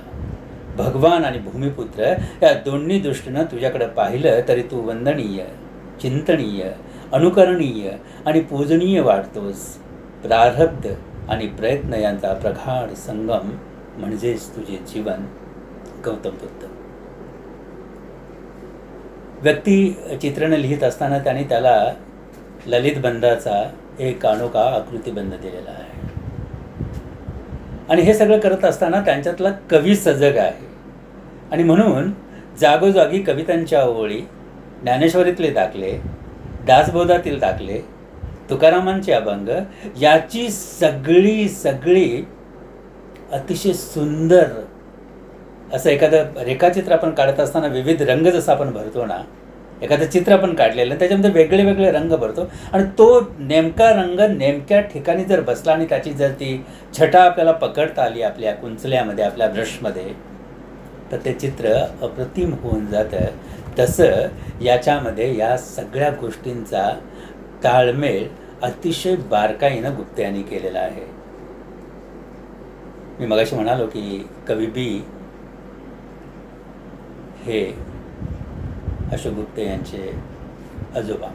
भगवान आणि भूमिपुत्र या दोन्ही दृष्टीनं तुझ्याकडे पाहिलं तरी तू वंदनीय, चिंतनीय, अनुकरणीय आणि पूजनीय वाटतोस. प्रारब्ध आणि प्रयत्न यांचा प्रगाढ संगम म्हणजेच तुझे जीवन. गौतम बुद्ध. व्यक्ती चित्रण लिहित असताना त्याने त्याला ललितबंधाचा एक अनोखा आकृतिबंध दिलेला आहे. आणि हे सगळं करत असताना त्यांच्यातला कवी सजग आहे. आणि म्हणून जागोजागी कवितांच्या ओळी, ज्ञानेश्वरीतले दाखले, दासबोधातील दाखले, तुकारामांचे अभंग याची सगळी अतिशय सुंदर असं एखादं रेखाचित्र आपण काढत असताना विविध रंग जसं आपण भरतो ना, एखादं चित्र आपण काढलेलं त्याच्यामध्ये वेगळे वेगळे रंग भरतो आणि तो नेमका रंग नेमक्या ठिकाणी जर बसला आणि त्याची जर ती छटा आपल्याला पकडता आली आपल्या कुंचल्यामध्ये, आपल्या ब्रशमध्ये, तर ते चित्र अप्रतिम होऊन जातं. तसं याच्यामध्ये या सगळ्या गोष्टींचा ताळमेळ अतिशय बारकाईनं गुप्ते यांनी केलेला आहे. मी मगाशी म्हणालो की कवी बी हे अशोक गुप्ते यांचे आजोबा.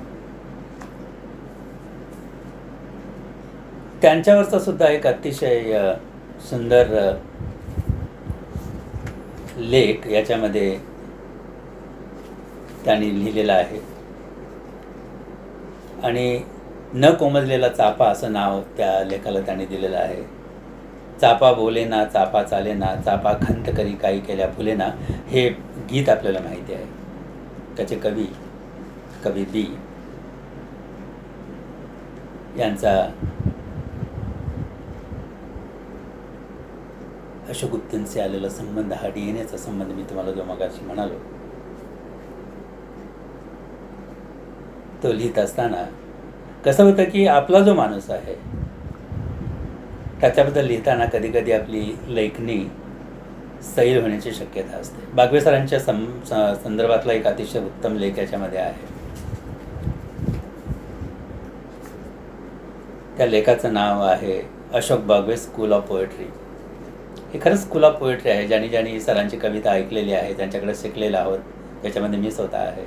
त्यांच्यावरचा सुद्धा एक अतिशय सुंदर लेख याच्यामध्ये त्यांनी लिहिलेला आहे. आणि न कोमजलेला चाफा असं नाव त्या लेखाला त्यांनी दिलेलं आहे. चाफा बोलेना, चाफा चालेना, चाफा खंत करी काही केल्या फुलेना, हे गीत आपल्याला माहिती आहे. त्याचे कवी बी यांचा अशोक गुप्तेंशी आलेला संबंध, हा DNA संबंध मी तुम्हाला जो मगाशी म्हणालो, तो लिहित असताना कसं होतं की आपला जो माणूस आहे त्याच्याबद्दल लिहिताना कधी कधी आपली लेखणी सैल होण्याची शक्यता असते. बागवे सरांच्या संदर्भातला एक अतिशय उत्तम लेख याच्यामध्ये आहे. त्या लेखाचं नाव आहे Ashok Bagwe school of poetry. हे खरंच स्कूल ऑफ पोएट्री आहे. ज्यांनी सरांची कविता ऐकलेली आहे, त्यांच्याकडे शिकलेलं आहोत, त्याच्यामध्ये मी स्वतः आहे.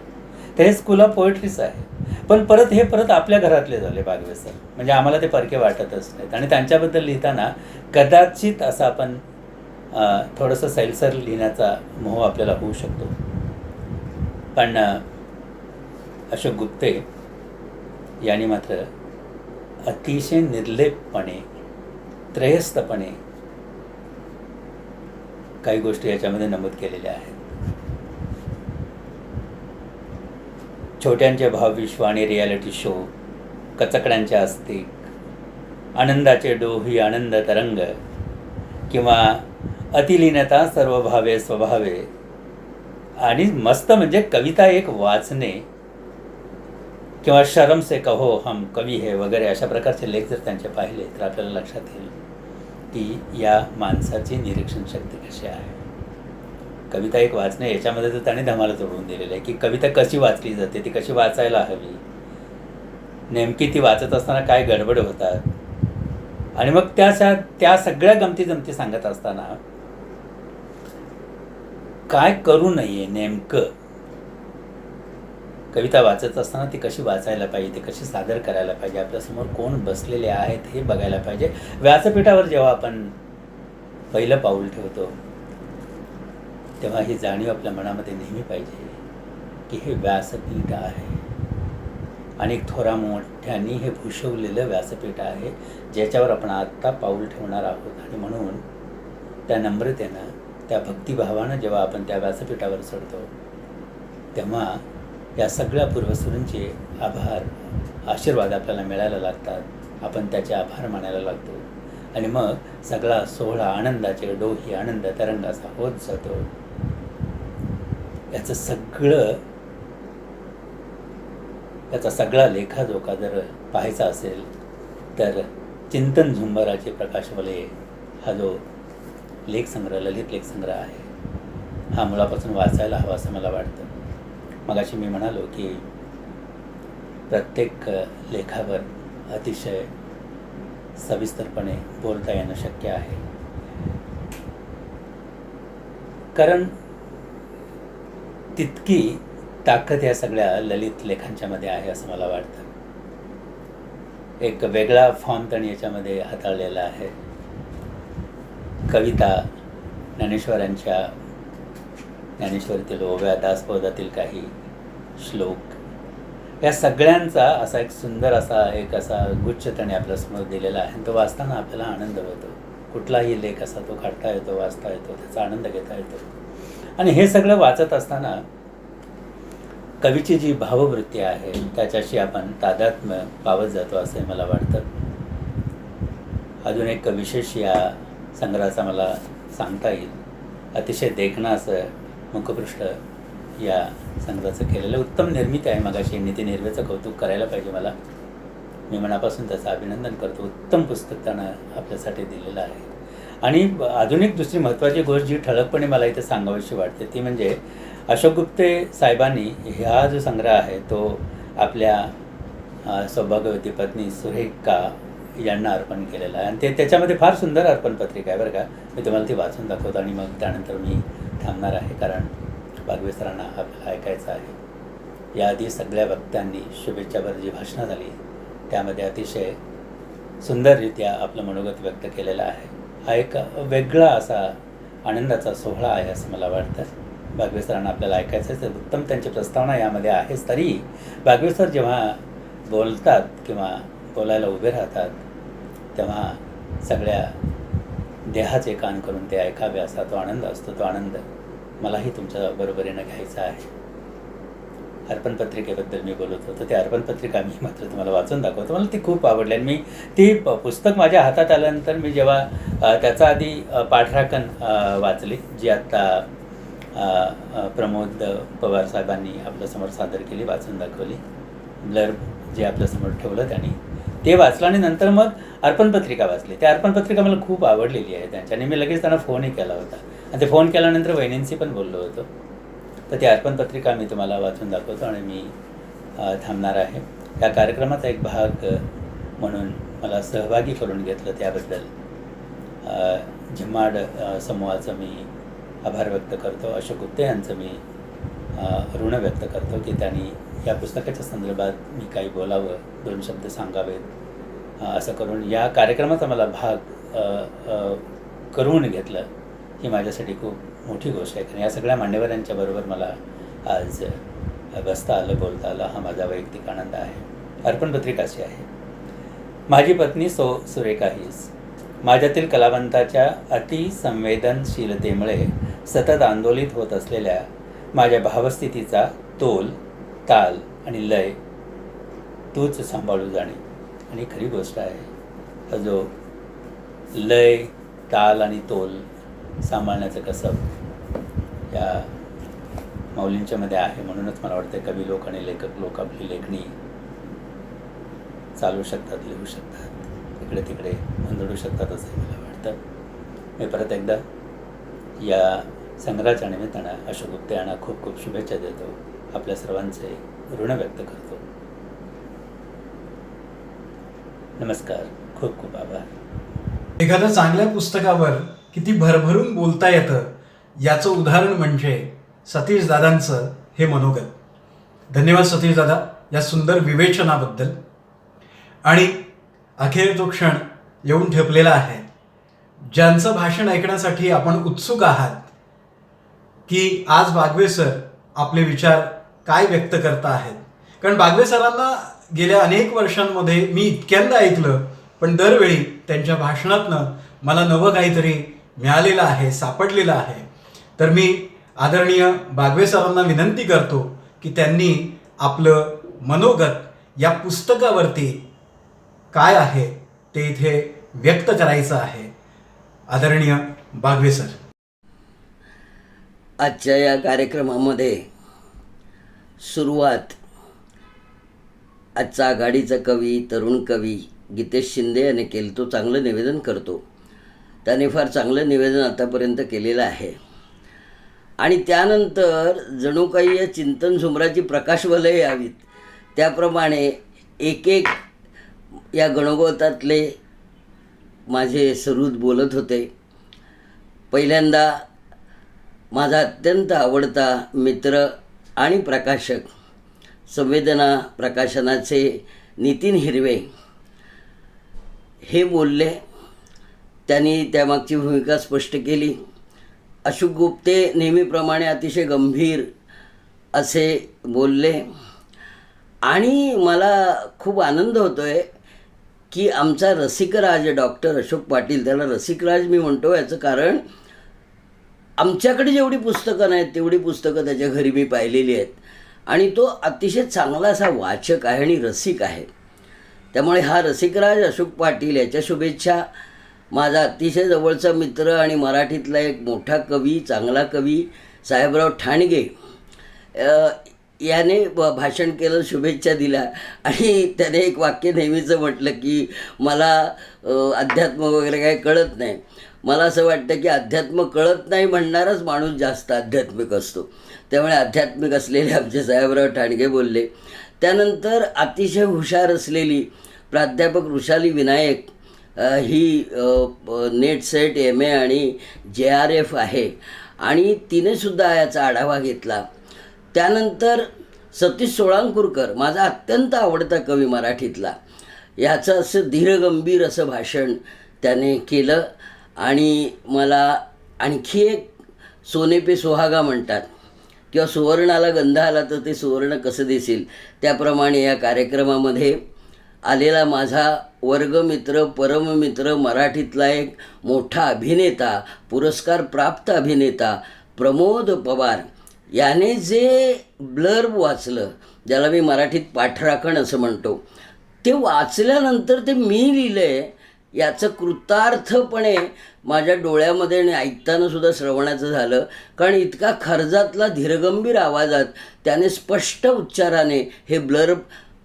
तर हे स्कूल ऑफ पोएट्रीच आहे. पण परत आपल्या घरातले झाले बागवे सर, म्हणजे आम्हाला ते परके वाटतच नाहीत. आणि त्यांच्याबद्दल लिहिताना कदाचित असं आपण थोडंसं सैलसर लिहिण्याचा मोह आपल्याला होऊ शकतो. पण अशोक गुप्ते यांनी मात्र अतिशय निर्लेपपणे, त्रयस्थपणे काही गोष्टी याच्यामध्ये नमूद केलेल्या आहेत. छोट्यांचे भावविश्व आणि रियालिटी शो, कचकड्यांचे अस्तिक, आनंदाचे डोही, आनंद तरंग, किंवा अतिलीनता, सर्व भावे स्वभावे, आणि मस्त म्हणजे कविता एक वाचणे, किंवा शरम से कहो हम कवी है वगैरे अशा प्रकारचे लेख जर त्यांचे पाहिले तर आपल्याला लक्षात येईल की या माणसाची निरीक्षण शक्ती कशी आहे. कविता एक वाचणे याच्यामध्ये तर त्याने धमाला जोडून दिलेलं आहे की कविता कशी वाचली जाते, ती कशी वाचायला हवी, नेमकी ती वाचत असताना काय गडबड होतात, आणि मग त्या सगळ्या गमती जमती सांगत असताना काय करू नये, नेमकं कविता वाचत असताना ती कशी वाचायला पाहिजे, ती कशी सादर करायला पाहिजे, आपल्यासमोर कोण बसलेले आहेत हे बघायला पाहिजे. व्यासपीठावर जेव्हा आपण पहिलं पाऊल ठेवतो तेव्हा ही जाणीव आपल्या मनामध्ये नेहमी पाहिजे की हे व्यासपीठ आहे अनेक थोरा मोठ्यांनी हे भूषवलेलं व्यासपीठ आहे, ज्याच्यावर आपण आत्ता पाऊल ठेवणार आहोत. आणि म्हणून त्या नम्रतेनं, त्या भक्तिभावानं जेव्हा आपण त्या व्यासपीठावर चढतो, तेव्हा या सगळ्या पूर्वसुरींचे आभार, आशीर्वाद आपल्याला मिळायला लागतात. आपण त्याचे आभार मानायला लागतो आणि मग सगळा सोहळा आनंदाचे डोही आनंद तरंगाचा होत जातो. याचा सगळा लेखाजोखा जर पाहायचा असेल तर चिंतन झुंबराचे प्रकाशवलय हा जो लेखसंग्रह, ललित लेखसंग्रह आहे, हा मुळापासून वाचायला हवा असं मला वाटतं. मगाशी मी म्हणालो की प्रत्येक लेखावर अतिशय सविस्तरपणे बोलता येणं शक्य आहे, कारण तितकी ताकद या सगळ्या ललित लेखांच्यामध्ये आहे असं मला वाटतं. एक वेगळा फॉर्म त्यांनी याच्यामध्ये हाताळलेला आहे. कविता, ज्ञानेश्वरांच्या ज्ञानेश्वरीतील ओव्या, दासबोधातील काही श्लोक, या सगळ्यांचा असा एक सुंदर असा गुच्छ त्याने आपल्यासमोर दिलेला आहे. तो वाचताना आपल्याला आनंद होतो. कुठलाही लेख असा तो काढता येतो, वाचता येतो, त्याचा आनंद घेता येतो. आणि हे सगळं वाचत असताना कवीची जी भाववृत्ती आहे त्याच्याशी आपण तादात्म्य पावत जातो असं मला वाटतं. अजून एक विशेष या संग्रहाचा मला सांगता येईल. अतिशय देखणं असं मुखपृष्ठ या संग्रहाचं केलेलं उत्तम निर्मिती आहे. मगाशी नितीन हिरवेचं कौतुक करायला पाहिजे मला. मी मनापासून त्याचं अभिनंदन करतो. उत्तम पुस्तक त्यानं आपल्यासाठी दिलेलं आहे. आणि अजून एक दुसरी महत्त्वाची गोष्ट जी ठळकपणे मला इथे सांगावीशी वाटते ती म्हणजे अशोक गुप्ते साहेबांनी हा जो संग्रह आहे तो आपल्या सौभाग्यवती पत्नी सुरेखा यांना अर्पण केलेला आहे. आणि ते त्याच्यामध्ये फार सुंदर अर्पणपत्रिका आहे बरं का. मी तुम्हाला ती वाचून दाखवतो आणि मग त्यानंतर मी थांबणार आहे, कारण बागवे सरांना आपल्याला ऐकायचं आहे. याआधी सगळ्या वक्त्यांनी शुभेच्छाभर जी भाषणं झाली त्यामध्ये अतिशय सुंदररित्या आपलं मनोगत व्यक्त केलेलं आहे. हा एक वेगळा असा आनंदाचा सोहळा आहे असं मला वाटतं. बागवे सरांना आपल्याला ऐकायचं आहे. उत्तम त्यांची प्रस्तावना यामध्ये आहेच. तरी बागवे सर जेव्हा बोलतात किंवा बोलायला उभे राहतात तेव्हा सगळ्या देहाचे कान करून ते ऐकावे असा तो आनंद असतो. तो आनंद मलाही तुमच्या बरोबरीनं घ्यायचा आहे. अर्पणपत्रिकेबद्दल मी बोलत होतो. ते अर्पणपत्रिका मी मात्र तुम्हाला वाचून दाखवतो. मला ती खूप आवडली आणि मी ती पुस्तक माझ्या हातात आल्यानंतर मी जेव्हा त्याचा आधी पाठराखण वाचली जी आत्ता प्रमोद पवार साहेबांनी आपल्यासमोर सादर केली, वाचून दाखवली, ब्लर्ब जे आपल्यासमोर ठेवलं त्यांनी ते वाचलं आणि नंतर मग अर्पणपत्रिका वाचली. त्या अर्पणपत्रिका मला खूप आवडलेली आहे त्यांच्याने. मी लगेच त्यांना फोनही केला होता आणि ते फोन केल्यानंतर वहिनींशी पण बोललो होतो. तर ती अर्पणपत्रिका मी तुम्हाला वाचून दाखवतो आणि मी थांबणार आहे. या कार्यक्रमाचा एक भाग म्हणून मला सहभागी करून घेतलं त्याबद्दल झिम्माड समूहाचं मी आभार व्यक्त करतो. अशोक गुप्ते यांचं मी ऋण व्यक्त करतो की त्यांनी या पुस्तकाच्या संदर्भात मी काही बोलावं, 2 शब्द सांगावेत असं करून या कार्यक्रमाचा मला भाग करून घेतलं. ही माझ्यासाठी खूप मोठी गोष्ट आहे, कारण या सगळ्या मान्यवरांच्या बरोबर मला आज बसता आलं, बोलता आलं. हा माझा वैयक्तिक आनंद आहे. अर्पणपत्रिकाची आहे. माझी पत्नी सुरेखा हीच माझ्यातील कलावंताच्या अतिसंवेदनशीलतेमुळे सतत आंदोलित होत असलेल्या माझ्या भावस्थितीचा तोल, ताल आणि लय तूच सांभाळू जाणे. आणि खरी गोष्ट आहे, हा जो लय, ताल आणि तोल सांभाळण्याचं कसब या माऊलींच्यामध्ये आहे. म्हणूनच मला वाटतं कवी लोक आणि लेखक लोक आपली लेखणी चालवू शकतात, लिहू शकतात, इकडे तिकडे अंधडू शकतात असं मला वाटतं. मी परत एकदा या संग्रहाच्या निमित्तानं अशोक गुप्ते यांना खूप खूप शुभेच्छा देतो. आपल्या सर्वांचे ऋण व्यक्त करतो. नमस्कार. खूप खूप आभार. एखाद्या चांगल्या पुस्तकावर किती भरभरून बोलता येतं याचं उदाहरण म्हणजे सतीश दादांचं हे मनोगत. धन्यवाद सतीश दादा या सुंदर विवेचनाबद्दल. आणि अखेर तो क्षण येऊन ठेपलेला आहे ज्यांचं भाषण ऐकण्यासाठी आपण उत्सुक आहात की आज बागवे सर आपले विचार काय व्यक्त करता आहेत. कारण बागवे सरांना गेल्या अनेक वर्षांमध्ये मी इतक्यांदा ऐकलं, पण दरवेळी त्यांच्या भाषणातनं मला नवं काहीतरी मिळालेलं आहे, सापडलेलं आहे. तर मी आदरणीय बागवे सरांना विनंती करतो की त्यांनी आपलं मनोगत या पुस्तकावरती काय आहे ते इथे व्यक्त करायचं आहे. आदरणीय बागवे सर. आजच्या या कार्यक्रमामध्ये सुरुवात आजचा आघाडीचा कवी, तरुण कवी गीतेश शिंदे याने केली. तो चांगलं निवेदन करतो. त्याने फार चांगलं निवेदन आतापर्यंत केलेलं आहे. आणि त्यानंतर जणू काही या चिंतन झुमराची प्रकाशवलय यावीत त्याप्रमाणे एक एक या गणगोतातले माझे सुहृद बोलत होते. पहिल्यांदा माझा अत्यंत आवडता मित्र आणि प्रकाशक संवेदना प्रकाशनाचे नितीन हिरवे हे बोलले. त्यांनी त्यामागची भूमिका स्पष्ट केली. अशोक गुप्ते नेहमीप्रमाणे अतिशय गंभीर असे बोलले. आणि मला खूप आनंद होतो आहे की आमचा रसिकराज डॉक्टर अशोक पाटील, त्याला रसिकराज मी म्हणतो याचं कारण आमच्याकडे जेवढी पुस्तकं नाहीत तेवढी पुस्तकं त्याच्या घरी मी पाहिलेली आहेत. आणि तो अतिशय चांगला असा वाचक आहे आणि रसिक आहे. त्यामुळे हा रसिकराज अशोक पाटील याच्या शुभेच्छा. माझा अतिशय जवळचा मित्र आणि मराठीतला एक मोठा कवी, चांगला कवी साहेबराव ठाणगे याने भाषण केलं, शुभेच्छा दिल्या. आणि त्याने एक वाक्य नेहमीचं म्हटलं की मला अध्यात्म वगैरे काही कळत नाही. मला असं वाटतं की अध्यात्म कळत नाही म्हणणाराच माणूस जास्त आध्यात्मिक असतो. त्यामुळे आध्यात्मिक असलेले आमचे साहेबराव ठाणगे बोलले. त्यानंतर अतिशय हुशार असलेली प्राध्यापक वृषाली विनायक ही नेट सेट एम ए आणि JRF आहे आणि तिनेसुद्धा याचा आढावा घेतला. त्यानंतर सतीश सोळांकुरकर, माझा अत्यंत आवडता कवी मराठीतला, याचं असं धीरगंभीर असं भाषण त्याने केलं. आणि मला आणखी एक सोने पे सुहागा म्हणतात किंवा सुवर्णाला गंध आला तर ते सुवर्ण कसं दिसेल, त्याप्रमाणे या कार्यक्रमामध्ये आलेला माझा वर्गमित्र, परममित्र, मराठीतला एक मोठा अभिनेता, पुरस्कार प्राप्त अभिनेता प्रमोद पवार याने जे ब्लर्ब वाचलं, ज्याला मी मराठीत पाठराखण असं म्हणतो, ते वाचल्यानंतर ते मी लिहिलं आहे याचं कृतार्थपणे माझ्या डोळ्यामध्ये आणि ऐकतानासुद्धा श्रवणाचं झालं. कारण इतका खर्जातला धीरगंभीर आवाजात त्याने स्पष्ट उच्चाराने हे ब्लर्ब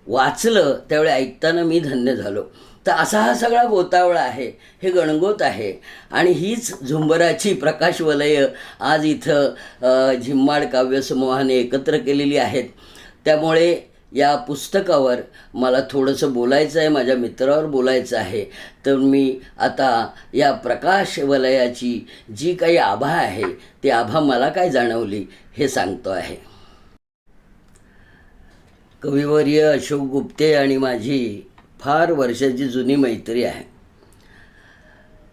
वाचलं, त्यावेळी ऐकताना मी धन्य झालो. तर असा हा सगळा गोतावळा आहे, हे गणगोत आहे. आणि हीच झुंबराची प्रकाशवलय आज इथं झिम्माड काव्यसमूहाने एकत्र केलेली आहेत. त्यामुळे या पुस्तकावर मला थोडंसं बोलायचं आहे, माझ्या मित्रावर बोलायचं आहे. तर मी आता या प्रकाशवलयाची जी काही आभा आहे ती आभा मला काय जाणवली हे सांगतो आहे. कविवर्य अशोक गुप्ते आणि माझी फार वर्षाची जुनी मैत्री आहे.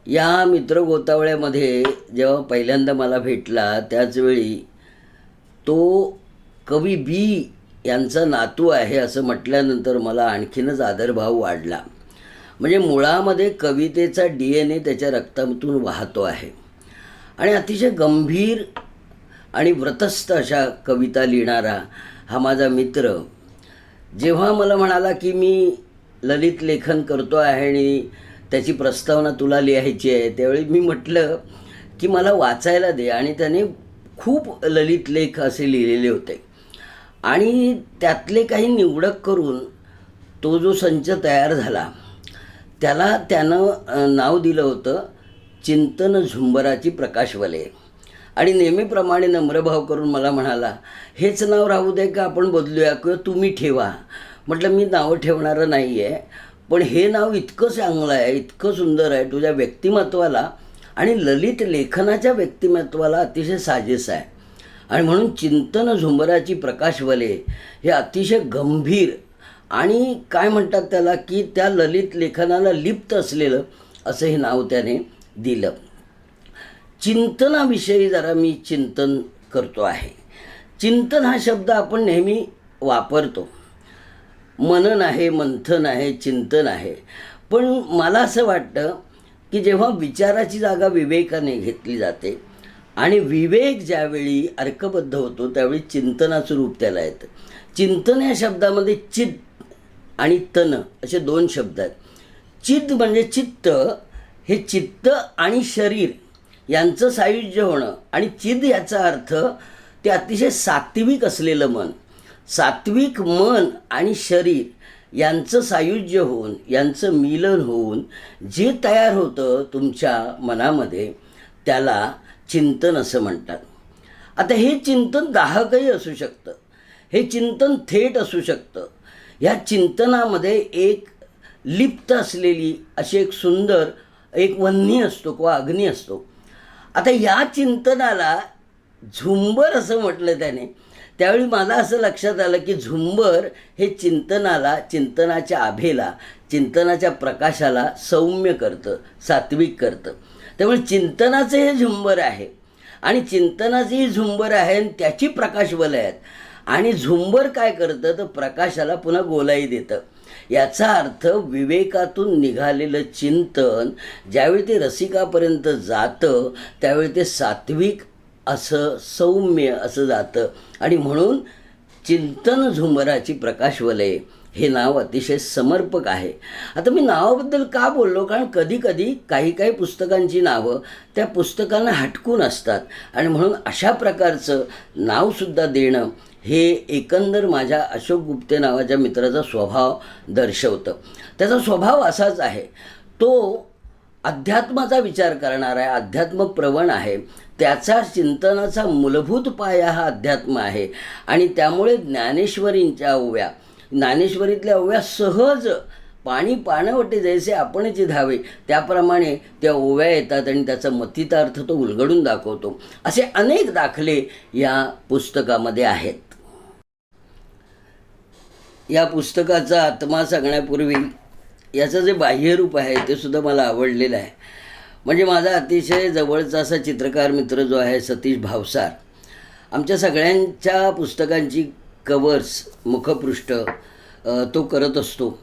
या मित्रगोतावळ्यामध्ये जेव्हा पहिल्यांदा मला भेटला त्याचवेळी तो कवी बी यांचा नातू आहे असं म्हटल्यानंतर मला आणखीनच आदरभाव वाढला. म्हणजे मुळामध्ये कवितेचा DNA त्याच्या रक्तातून वाहतो आहे. आणि अतिशय गंभीर आणि व्रतस्थ अशा कविता लिहिणारा हा माझा मित्र जेव्हा मला म्हणाला की मी ललित लेखन करतो आहे आणि त्याची प्रस्तावना तुला लिहायची आहे, त्यावेळी मी म्हटलं की मला वाचायला दे. आणि त्याने खूप ललित लेख असे लिहिलेले होते आणि त्यातले काही निवडक करून तो जो संच तयार झाला त्याला त्यानं नाव दिलं होतं चिंतन झुंबराची प्रकाशवलय. आणि नेहमीप्रमाणे नम्रभाव करून मला म्हणाला, हेच नाव राहू दे का आपण बदलूया किंवा तुम्ही ठेवा. म्हटलं मी नावं ठेवणारं नाही आहे, पण हे नाव इतकं चांगलं आहे, इतकं सुंदर आहे, तुझ्या व्यक्तिमत्वाला आणि ललित लेखनाच्या व्यक्तिमत्वाला अतिशय साजेस आहे. आणि म्हणून चिंतन झुंबराची प्रकाशवलय हे अतिशय गंभीर आणि काय म्हणतात त्याला की त्या ललित लेखनाला लिप्त असलेलं असं हे नाव त्याने दिलं. चिंतनाविषयी जरा मी चिंतन करतो आहे. चिंतन हा शब्द आपण नेहमी वापरतो. मनन आहे, मंथन आहे, चिंतन आहे. पण मला असं वाटतं की जेव्हा विचाराची जागा विवेकाने घेतली जाते आणि विवेक ज्यावेळी अर्कबद्ध होतो त्यावेळी चिंतनाचं रूप त्याला येतं. चिंतन या शब्दामध्ये चित्त आणि तन असे 2 शब्द आहेत. चित्त म्हणजे चित्त, हे चित्त आणि शरीर यांचं सायुज्य होणं, आणि चिद याचा अर्थ ते अतिशय सात्विक असलेलं मन. सात्विक मन आणि शरीर यांचं सायुज्य होऊन, यांचं मिलन होऊन जे तयार होतं तुमच्या मनामध्ये त्याला चिंतन असं म्हणतात. आता हे चिंतन दाहकही असू शकतं, हे चिंतन थेट असू शकतं. ह्या चिंतनामध्ये एक लिप्त असलेली अशी एक सुंदर एक वन्ही असतो किंवा अग्नी असतो. आता या चिंतनाला झुंबर असं म्हटलं त्याने. त्यावेळी मला असं लक्षात आलं की झुंबर हे चिंतनाला, चिंतनाच्या आभेला, चिंतनाच्या प्रकाशाला सौम्य करतं, सात्विक करतं. त्यामुळे चिंतनाचं हे झुंबर आहे आणि चिंतनाचंही झुंबर आहे आणि त्याची प्रकाशवलय आहेत. आणि झुंबर काय करतं तर प्रकाशाला पुन्हा गोलाई देतं. याचा अर्थ विवेकातून निघालेलं चिंतन ज्यावेळी ते रसिकापर्यंत जातं त्यावेळी ते सात्विक असं, सौम्य असं जातं. आणि म्हणून चिंतन झुंबराची प्रकाशवलय हे नाव अतिशय समर्पक आहे. आता मी नावाबद्दल का बोललो, कारण कधीकधी काही पुस्तकांची नावं त्या पुस्तकांना हटकून असतात आणि म्हणून अशा प्रकारचं नावसुद्धा देणं हे एकंदर माझ्या अशोक गुप्ते नावाच्या मित्राचा स्वभाव दर्शवतं. त्याचा स्वभाव असाच आहे, तो अध्यात्माचा विचार करणारा आहे, अध्यात्मप्रवण आहे. त्याचा चिंतनाचा मूलभूत पाया हा अध्यात्म आहे. आणि त्यामुळे ज्ञानेश्वरींच्या ओव्या, ज्ञानेश्वरीतल्या ओव्या सहज पाणी पाणवटे जैसे आपणची धावे त्याप्रमाणे त्या ओव्या येतात आणि त्याचा मतितार्थ तो उलगडून दाखवतो. असे अनेक दाखले या पुस्तकामध्ये आहेत. या पुस्तकाचा आत्मा सांगण्यापूर्वी याचं जे बाह्यरूप आहे ते सुद्धा मला आवडलेलं आहे. म्हणजे माझा अतिशय जवळचा असा चित्रकार मित्र जो आहे सतीश भावसार, आमच्या सगळ्यांच्या पुस्तकांची कवर्स, मुखपृष्ठ तो करत असतो.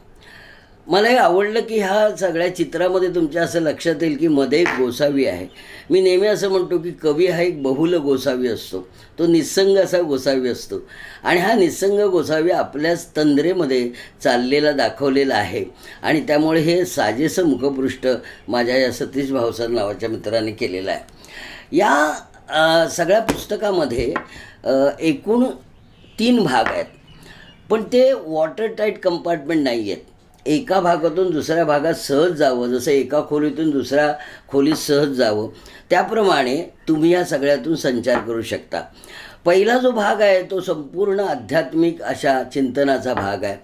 मला हे आवडलं की ह्या सगळ्या चित्रामध्ये तुमच्या असं लक्षात येईल की मध्ये एक गोसावी आहे. मी नेहमी असं म्हणतो की कवी हा एक बहुल गोसावी असतो, तो निस्संग असा गोसावी असतो. आणि हा निस्संग गोसावी आपल्याच तंद्रेमध्ये चाललेला दाखवलेला आहे. आणि त्यामुळे हे साजेसं मुखपृष्ठ माझ्या या सतीश भावसार नावाच्या मित्राने केलेलं आहे. या सगळ्या पुस्तकामध्ये एकूण 3 भाग आहेत, पण ते वॉटर टाईट कंपार्टमेंट नाही आहेत. एका भागातून दुसऱ्या भागात सहज जावं, जसं एका खोलीतून दुसऱ्या खोलीत सहज जावं त्याप्रमाणे तुम्ही या सगळ्यातून संचार करू शकता. पहिला जो भाग आहे तो संपूर्ण आध्यात्मिक अशा चिंतनाचा भाग आहे.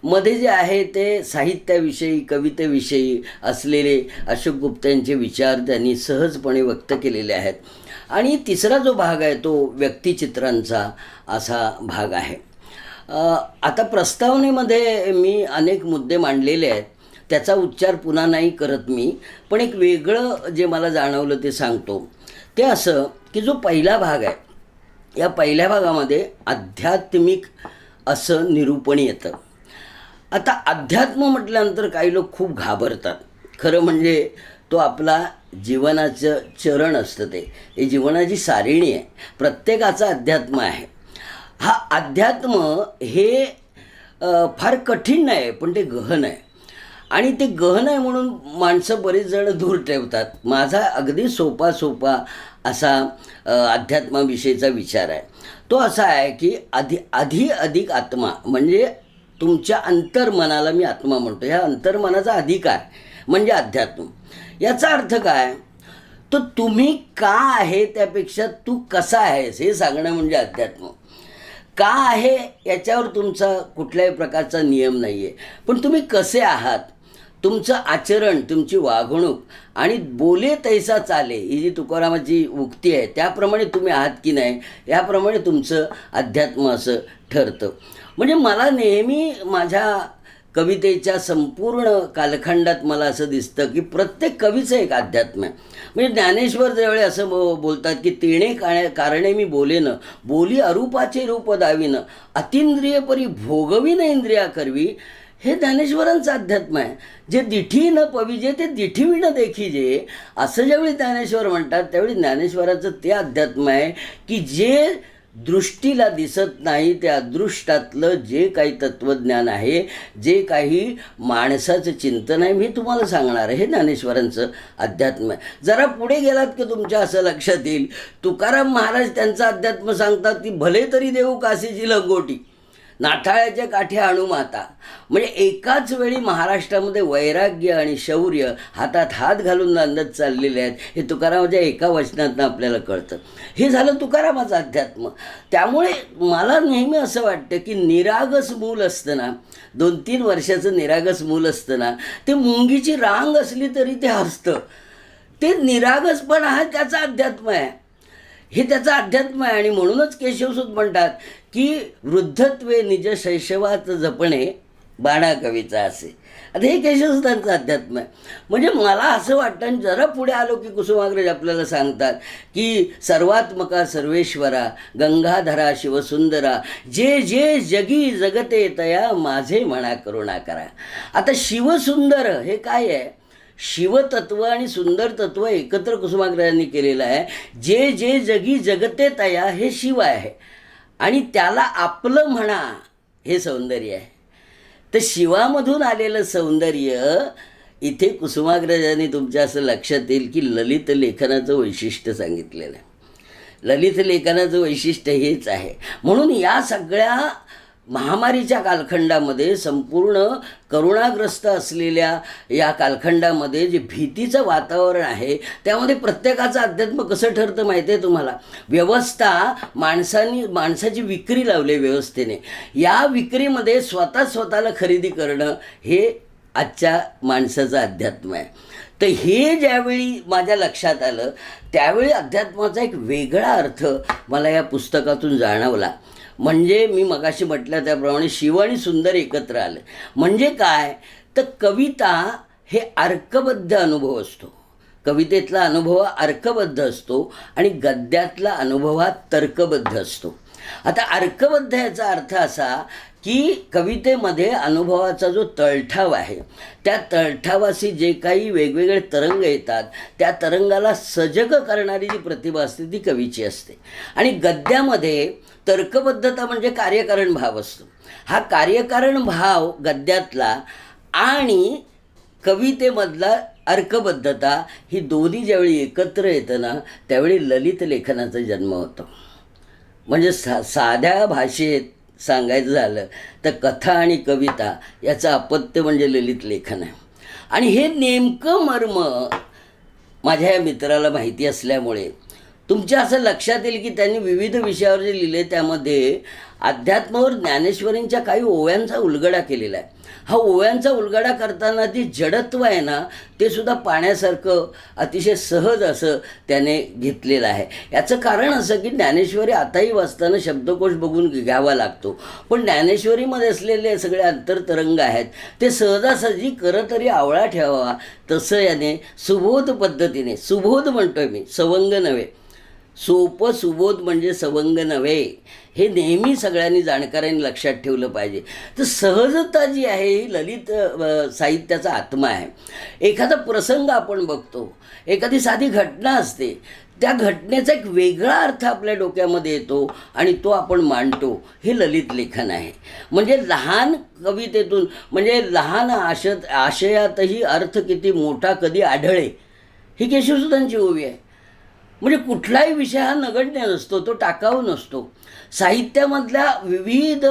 मध्ये जे आहे ते साहित्याविषयी, कवितेविषयी असलेले अशोक गुप्त्यांचे विचार त्यांनी सहजपणे व्यक्त केलेले आहेत. आणि तिसरा जो भाग आहे तो व्यक्तिचित्रांचा असा भाग आहे. आता प्रस्तावनेमध्ये मी अनेक मुद्दे मांडलेले आहेत, त्याचा उच्चार पुन्हा नाही करत मी, पण एक वेगळं जे मला जाणवलं ते सांगतो. ते असं की जो पहिला भाग आहे, या पहिल्या भागामध्ये आध्यात्मिक असं निरूपण येतं. आता अध्यात्म म्हटल्यानंतर काही लोक खूप घाबरतात. खरं म्हणजे तो आपला जीवनाचं चरण असतं, ते जीवनाची सारिणी आहे, प्रत्येकाचा अध्यात्म आहे. हा अध्यात्म हे फार कठीण नाही, पण ते गहन आहे. आणि ते गहन आहे म्हणून माणसं बरेच जण दूर ठेवतात. माझा अगदी सोपा असा अध्यात्माविषयीचा विचार आहे. तो असा आहे की अधिक आत्मा म्हणजे तुमच्या अंतर्मनाला मी आत्मा म्हणतो. ह्या अंतर्मनाचा अधिकार म्हणजे अध्यात्म. याचा अर्थ काय, तर तुम्ही का आहे त्यापेक्षा तू कसा आहेस हे सांगणं म्हणजे अध्यात्म. का आहे याच्यावर तुमचा कुठल्याही प्रकारचा नियम नाही आहे, पण तुम्ही कसे आहात, तुमचं आचरण, तुमची वागणूक आणि बोले तैसा चाले ही जी तुकारामाची उक्ती आहे त्याप्रमाणे तुम्ही आहात की नाही याप्रमाणे तुमचं अध्यात्म असं ठरतं. म्हणजे मला नेहमी माझ्या कवितेच्या संपूर्ण कालखंडात मला असं दिसतं की प्रत्येक कवीचं एक अध्यात्म आहे. म्हणजे ज्ञानेश्वर ज्यावेळी असं बोलतात की तिणे कारणे मी बोलेन, बोली अरूपाचे रूप दाविन, अतिंद्रिय परी भोगवीन इंद्रिया करवी, हे ज्ञानेश्वरांचं अध्यात्म आहे. जे दिठी न पविजे ते दिठीवी न देखीजे, असं ज्यावेळी ज्ञानेश्वर म्हणतात त्यावेळी ज्ञानेश्वराचं ते अध्यात्म आहे की जे दृष्टीला दिसत नाही त्या अदृष्टातलं जे काही तत्त्वज्ञान आहे, जे काही माणसाचं चिंतन आहे, मी तुम्हाला सांगणार आहे, हे ज्ञानेश्वरांचं अध्यात्म आहे. जरा पुढे गेलात की तुमच्या असं लक्षात येईल, तुकाराम महाराज त्यांचं अध्यात्म सांगतात की भले तरी देऊ काशीची लंगोटी, नाठाळ्याच्या काठी आणू माता. म्हणजे एकाच वेळी महाराष्ट्रामध्ये वैराग्य आणि शौर्य हातात हात घालून नांदत चाललेले आहेत, हे तुकारामाच्या एका वचनातनं आपल्याला कळतं. हे झालं तुकारामाचं अध्यात्म. त्यामुळे मला नेहमी असं वाटतं की निरागस मूल असतं ना, 2-3 वर्षाचं निरागस मूल असतं ना, ते मुंगीची रांग असली तरी ते हसतं. ते निरागसपण हा त्याचा अध्यात्म आहे, हे त्याचं अध्यात्म आहे. आणि म्हणूनच केशवसूत म्हणतात की वृद्धत्वे निज शैशवात जपणे बाणा कवीचा असे. आता हे केशवसूतांचं अध्यात्म आहे. म्हणजे मला असं वाटतं, आणि जरा पुढे आलो की कुसुमाग्रज आपल्याला सांगतात की सर्वात्मका सर्वेश्वरा, गंगाधरा शिवसुंदरा, जे जे जगी जगते तया माझे म्हणा करुणा करा. आता शिवसुंदर हे काय आहे? शिवतत्व आणि सुंदर तत्व एकत्र कुसुमाग्रजांनी केलेलं आहे. जे जे जगी जगते तया हे शिव आहे आणि त्याला आपलं म्हणा हे सौंदर्य आहे. तर शिवामधून आलेलं सौंदर्य इथे कुसुमाग्रजांनी तुमच्या असं लक्षात येईल की ललित लेखनाचं वैशिष्ट्य सांगितलेलं आहे. ललित लेखनाचं वैशिष्ट्य हेच आहे. म्हणून या सगळ्या महामारीच्या कालखंडामध्ये, संपूर्ण करुणाग्रस्त असलेल्या या कालखंडामध्ये जे भीतीचं वातावरण आहे, त्यामध्ये प्रत्येकाचं अध्यात्म कसं ठरतं माहिती आहे तुम्हाला? व्यवस्था, माणसाची विक्री लावली व्यवस्थेने. या विक्रीमध्ये स्वतःला खरेदी करणं हे आजच्या माणसाचं अध्यात्म आहे. तर हे ज्यावेळी माझ्या लक्षात आलं त्यावेळी अध्यात्माचा एक वेगळा अर्थ मला या पुस्तकातून जाणवला. म्हणजे मी मगाशी म्हटलं त्याप्रमाणे शिव आणि सुंदर एकत्र आले. म्हणजे काय? तर कविता हे अर्कबद्ध अनुभव असतो. कवितेतला अनुभव अर्कबद्ध असतो आणि गद्यातला अनुभव हा तर्कबद्ध असतो. आता अर्कबद्ध याचा अर्थ असा की कवितेमध्ये अनुभवाचा जो तळठाव आहे, त्या तळठावाशी जे काही वेगवेगळे तरंग येतात, त्या तरंगाला सजग करणारी जी प्रतिभा असते ती कवीची असते. आणि गद्यामध्ये तर्कबद्धता म्हणजे कार्यकारण भाव असतो. हा कार्यकारण भाव गद्यातला आणि कवितेमधला अर्कबद्धता ही दोन्ही ज्यावेळी एकत्र येतं ना, त्यावेळी ललित लेखनाचा जन्म होतो. म्हणजे साध्या भाषेत सांगायचं झालं तर कथा आणि कविता याचं अपत्य म्हणजे ललित लेखन आहे. आणि हे नेमकं मर्म माझ्या या मित्राला माहिती असल्यामुळे तुमच्या असं लक्षात येईल की त्यांनी विविध विषयावर जे लिहिले त्यामध्ये अध्यात्मावर ज्ञानेश्वरींच्या काही ओव्यांचा उलगडा केलेला आहे. हा ओव्यांचा उलगडा करताना जी जडत्व आहे ना, ते सुद्धा पाण्यासारखं अतिशय सहज असं त्याने घेतलेलं आहे. याचं कारण असं की ज्ञानेश्वरी आताही वाचताना शब्दकोश बघून घ्यावा लागतो, पण ज्ञानेश्वरीमध्ये असलेले सगळे अंतरतरंग आहेत ते सहजासहजी तरी आवळा ठेवावा तसं याने सुबोध पद्धतीने, सुबोध म्हणतोय मी, सवंग नव्हे, सोपं सुबोध म्हणजे सवंग नव्हे, हे नेहमी सगळ्यांनी जाणकारांनी लक्षात ठेवलं पाहिजे. तर सहजता जी आहे ही ललित साहित्याचा आत्मा आहे. एखादा प्रसंग आपण बघतो, एखादी साधी घटना असते, त्या घटनेचा एक वेगळा अर्थ आपल्या डोक्यामध्ये येतो आणि तो आपण मांडतो. हे ललित लेखन आहे. म्हणजे लहान कवितेतून, म्हणजे लहान आशयातही अर्थ किती मोठा कधी आढळे, ही केशवसूतांची ओवी आहे. म्हणजे कुठलाही विषय हा नगण्य नसतो, तो टाकाऊ नसतो. साहित्यामधल्या विविध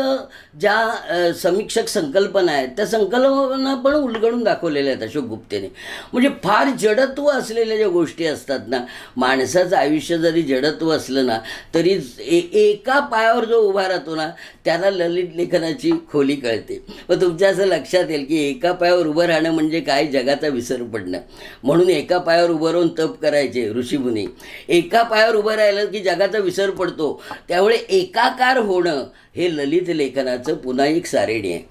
ज्या समीक्षक संकल्पना आहेत त्या संकल्पना पण उलगडून दाखवलेल्या आहेत अशोक गुप्तेने. म्हणजे फार जडत्व असलेल्या ज्या गोष्टी असतात ना, माणसाचं आयुष्य जरी जडत्व असलं ना तरी एका पायावर जो उभा राहतो ना त्याला ललित लेखनाची खोली कळते. व तुमच्या असं लक्षात येईल की एका पायावर उभं राहणं म्हणजे काय? जगाचा विसर पडणं. म्हणून एका पायावर उभं राहून तप करायचे ऋषीमुनी. एका पायावर उभं राहिलं की जगाचा विसर पडतो. त्यामुळे एकाकार होणं हे ललित लेखनाचं पुन्हा एक सारेणी आहे.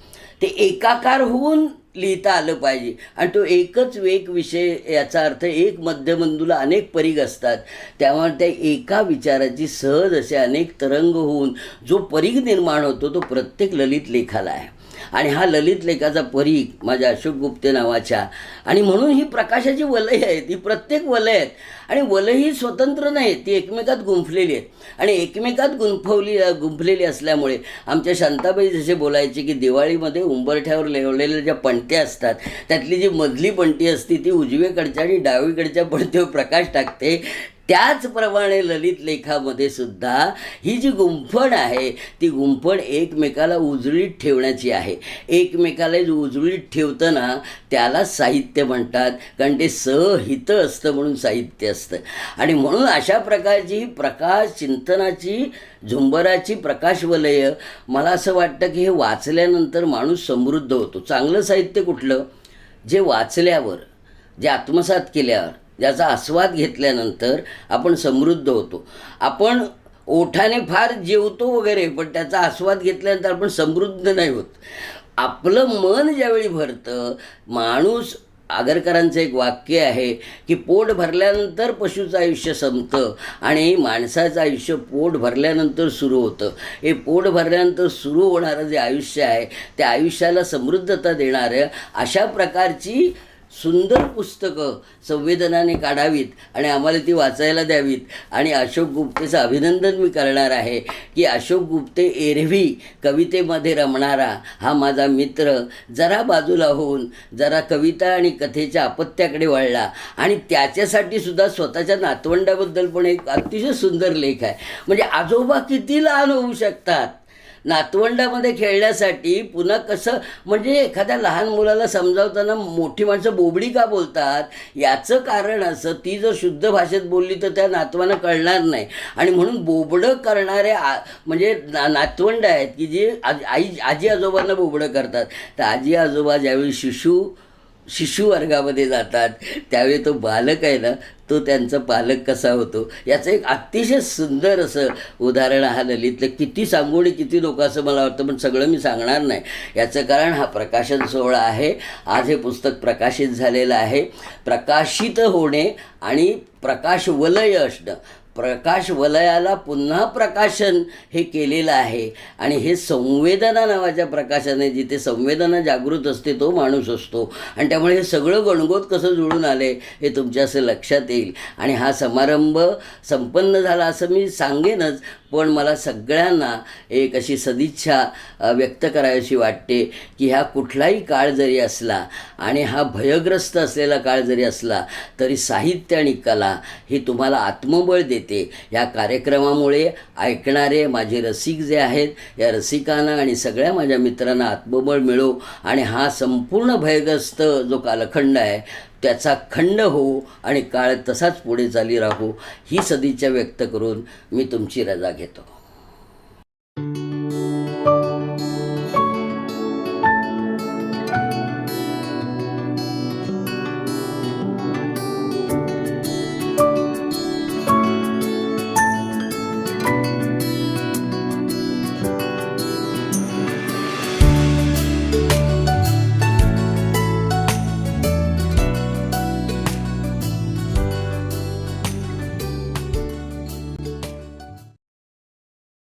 ते एकाकार होऊन लिहिता आलं पाहिजे. आणि तो एकच एक विषय, याचा अर्थ एक मध्यबिंदूला अनेक परीघ असतात, त्यामुळे त्या एका विचाराची सहज असे अनेक तरंग होऊन जो परीघ निर्माण होतो तो प्रत्येक ललित लेखाला आहे. आणि हा ललित लेखाचा परीघ माझ्या अशोक गुप्ते नावाच्या, आणि म्हणून ही प्रकाशाची वलय आहेत, ही प्रत्येक वलय आहेत. आणि वलय ही स्वतंत्र नाही, ती एकमेकात गुंफलेली आहेत. आणि एकमेकात गुंफलेली असल्यामुळे आमच्या शांताबाई जसे बोलायचे की दिवाळीमध्ये उंबरठ्यावर लेवलेल्या ज्या पणत्या असतात त्यातली जी मधली पणती असते ती उजवीकडच्या आणि डावीकडच्या पणतीवर प्रकाश टाकते. त्याचप्रमाणे ललित लेखामध्ये सुद्धा ही जी गुंफण आहे ती गुंफण एकमेकाला उजळीत ठेवण्याची आहे. एकमेकाला उजळीत ठेवताना त्याला साहित्य म्हणतात, कारण ते सहित असतं म्हणून साहित्य असतं. आणि म्हणून अशा प्रकारची प्रकाश चिंतनाची झुंबराची प्रकाशवलय, मला असं वाटतं की हे वाचल्यानंतर माणूस समृद्ध होतो. चांगलं साहित्य कुठलं? जे वाचल्यावर, जे आत्मसात केल्यावर, ज्याचा आस्वाद घेतल्यानंतर आपण समृद्ध होतो. आपण ओठाने फार जेवतो वगैरे, पण त्याचा आस्वाद घेतल्यानंतर आपण समृद्ध नाही होत. आपलं मन ज्यावेळी भरतं, माणूस, आगरकरांचं एक वाक्य आहे की पोट भरल्यानंतर पशुचं आयुष्य संपतं आणि माणसाचं आयुष्य पोट भरल्यानंतर सुरू होतं. हे पोट भरल्यानंतर सुरू होणारं जे आयुष्य आहे त्या आयुष्याला समृद्धता देणारं अशा प्रकारची सुंदर पुस्तकं संवेदनाने काढावीत आणि आम्हाला ती वाचायला द्यावीत. आणि अशोक गुप्तेचं अभिनंदन मी करणार आहे की अशोक गुप्ते एरवी कवितेमध्ये रमणारा हा माझा मित्र जरा बाजूला होऊन जरा कविता आणि कथेच्या अपत्याकडे वळला. आणि त्याच्यासाठी सुद्धा स्वतःच्या नातवंडाबद्दल पण एक अतिशय सुंदर लेख आहे. म्हणजे आजोबा किती लहान होऊ शकतात नातवंडामध्ये खेळण्यासाठी. पुन्हा कसं, म्हणजे एखाद्या लहान मुलाला समजावताना मोठी माणसं बोबडी का बोलतात याचं कारण असं, ती जर शुद्ध भाषेत बोलली तर त्या नातवांना कळणार नाही. आणि म्हणून बोबडं करणारे म्हणजे नातवंड आहेत की जे आजी आजोबांना बोबडं करतात. तर आजी आजोबा ज्यावेळी शिशु वर्गामध्ये जातात त्यावेळी तो बालक आहे ना, तो त्यांचा पालक कसा होतो याचं एक अतिशय सुंदर असं उदाहरण हा ललितलं. किती सांगू आणि किती लोक असं मला वाटतं, पण सगळं मी सांगणार नाही. याचं कारण हा प्रकाशन सोहळा आहे. आज हे पुस्तक प्रकाशित झालेलं आहे. प्रकाशित होणे आणि प्रकाशवलय असणं, प्रकाशवलयाला पुन्हा प्रकाशन हे केलेलं आहे. आणि हे संवेदना नावाच्या प्रकाशाने, जिथे संवेदना जागृत असते तो माणूस असतो. आणि त्यामुळे हे सगळं गणगोत कसं जुळून आले हे तुमच्या असं लक्षात येईल. आणि हा समारंभ संपन्न झाला असं मी सांगेनच, पण मला सगळ्यांना एक अशी सदिच्छा व्यक्त करावीशी वाटते की ह्या कुठलाही काळ जरी असला आणि हा भयग्रस्त असलेला काळ जरी असला तरी साहित्य आणि कला ही तुम्हाला आत्मबळ देते. या कार्यक्रमामुळे ऐकणारे माझे रसिक जे आहेत, या रसिकांना आणि सगळ्या माझ्या मित्रांना आत्मबळ मिळो आणि हा संपूर्ण भयग्रस्त जो कालखंड आहे त्याचा खंड होऊ आणि काळ तसाच पुढे चाली राहू ही सदिच्छा व्यक्त करून मी तुमची रजा घेतो.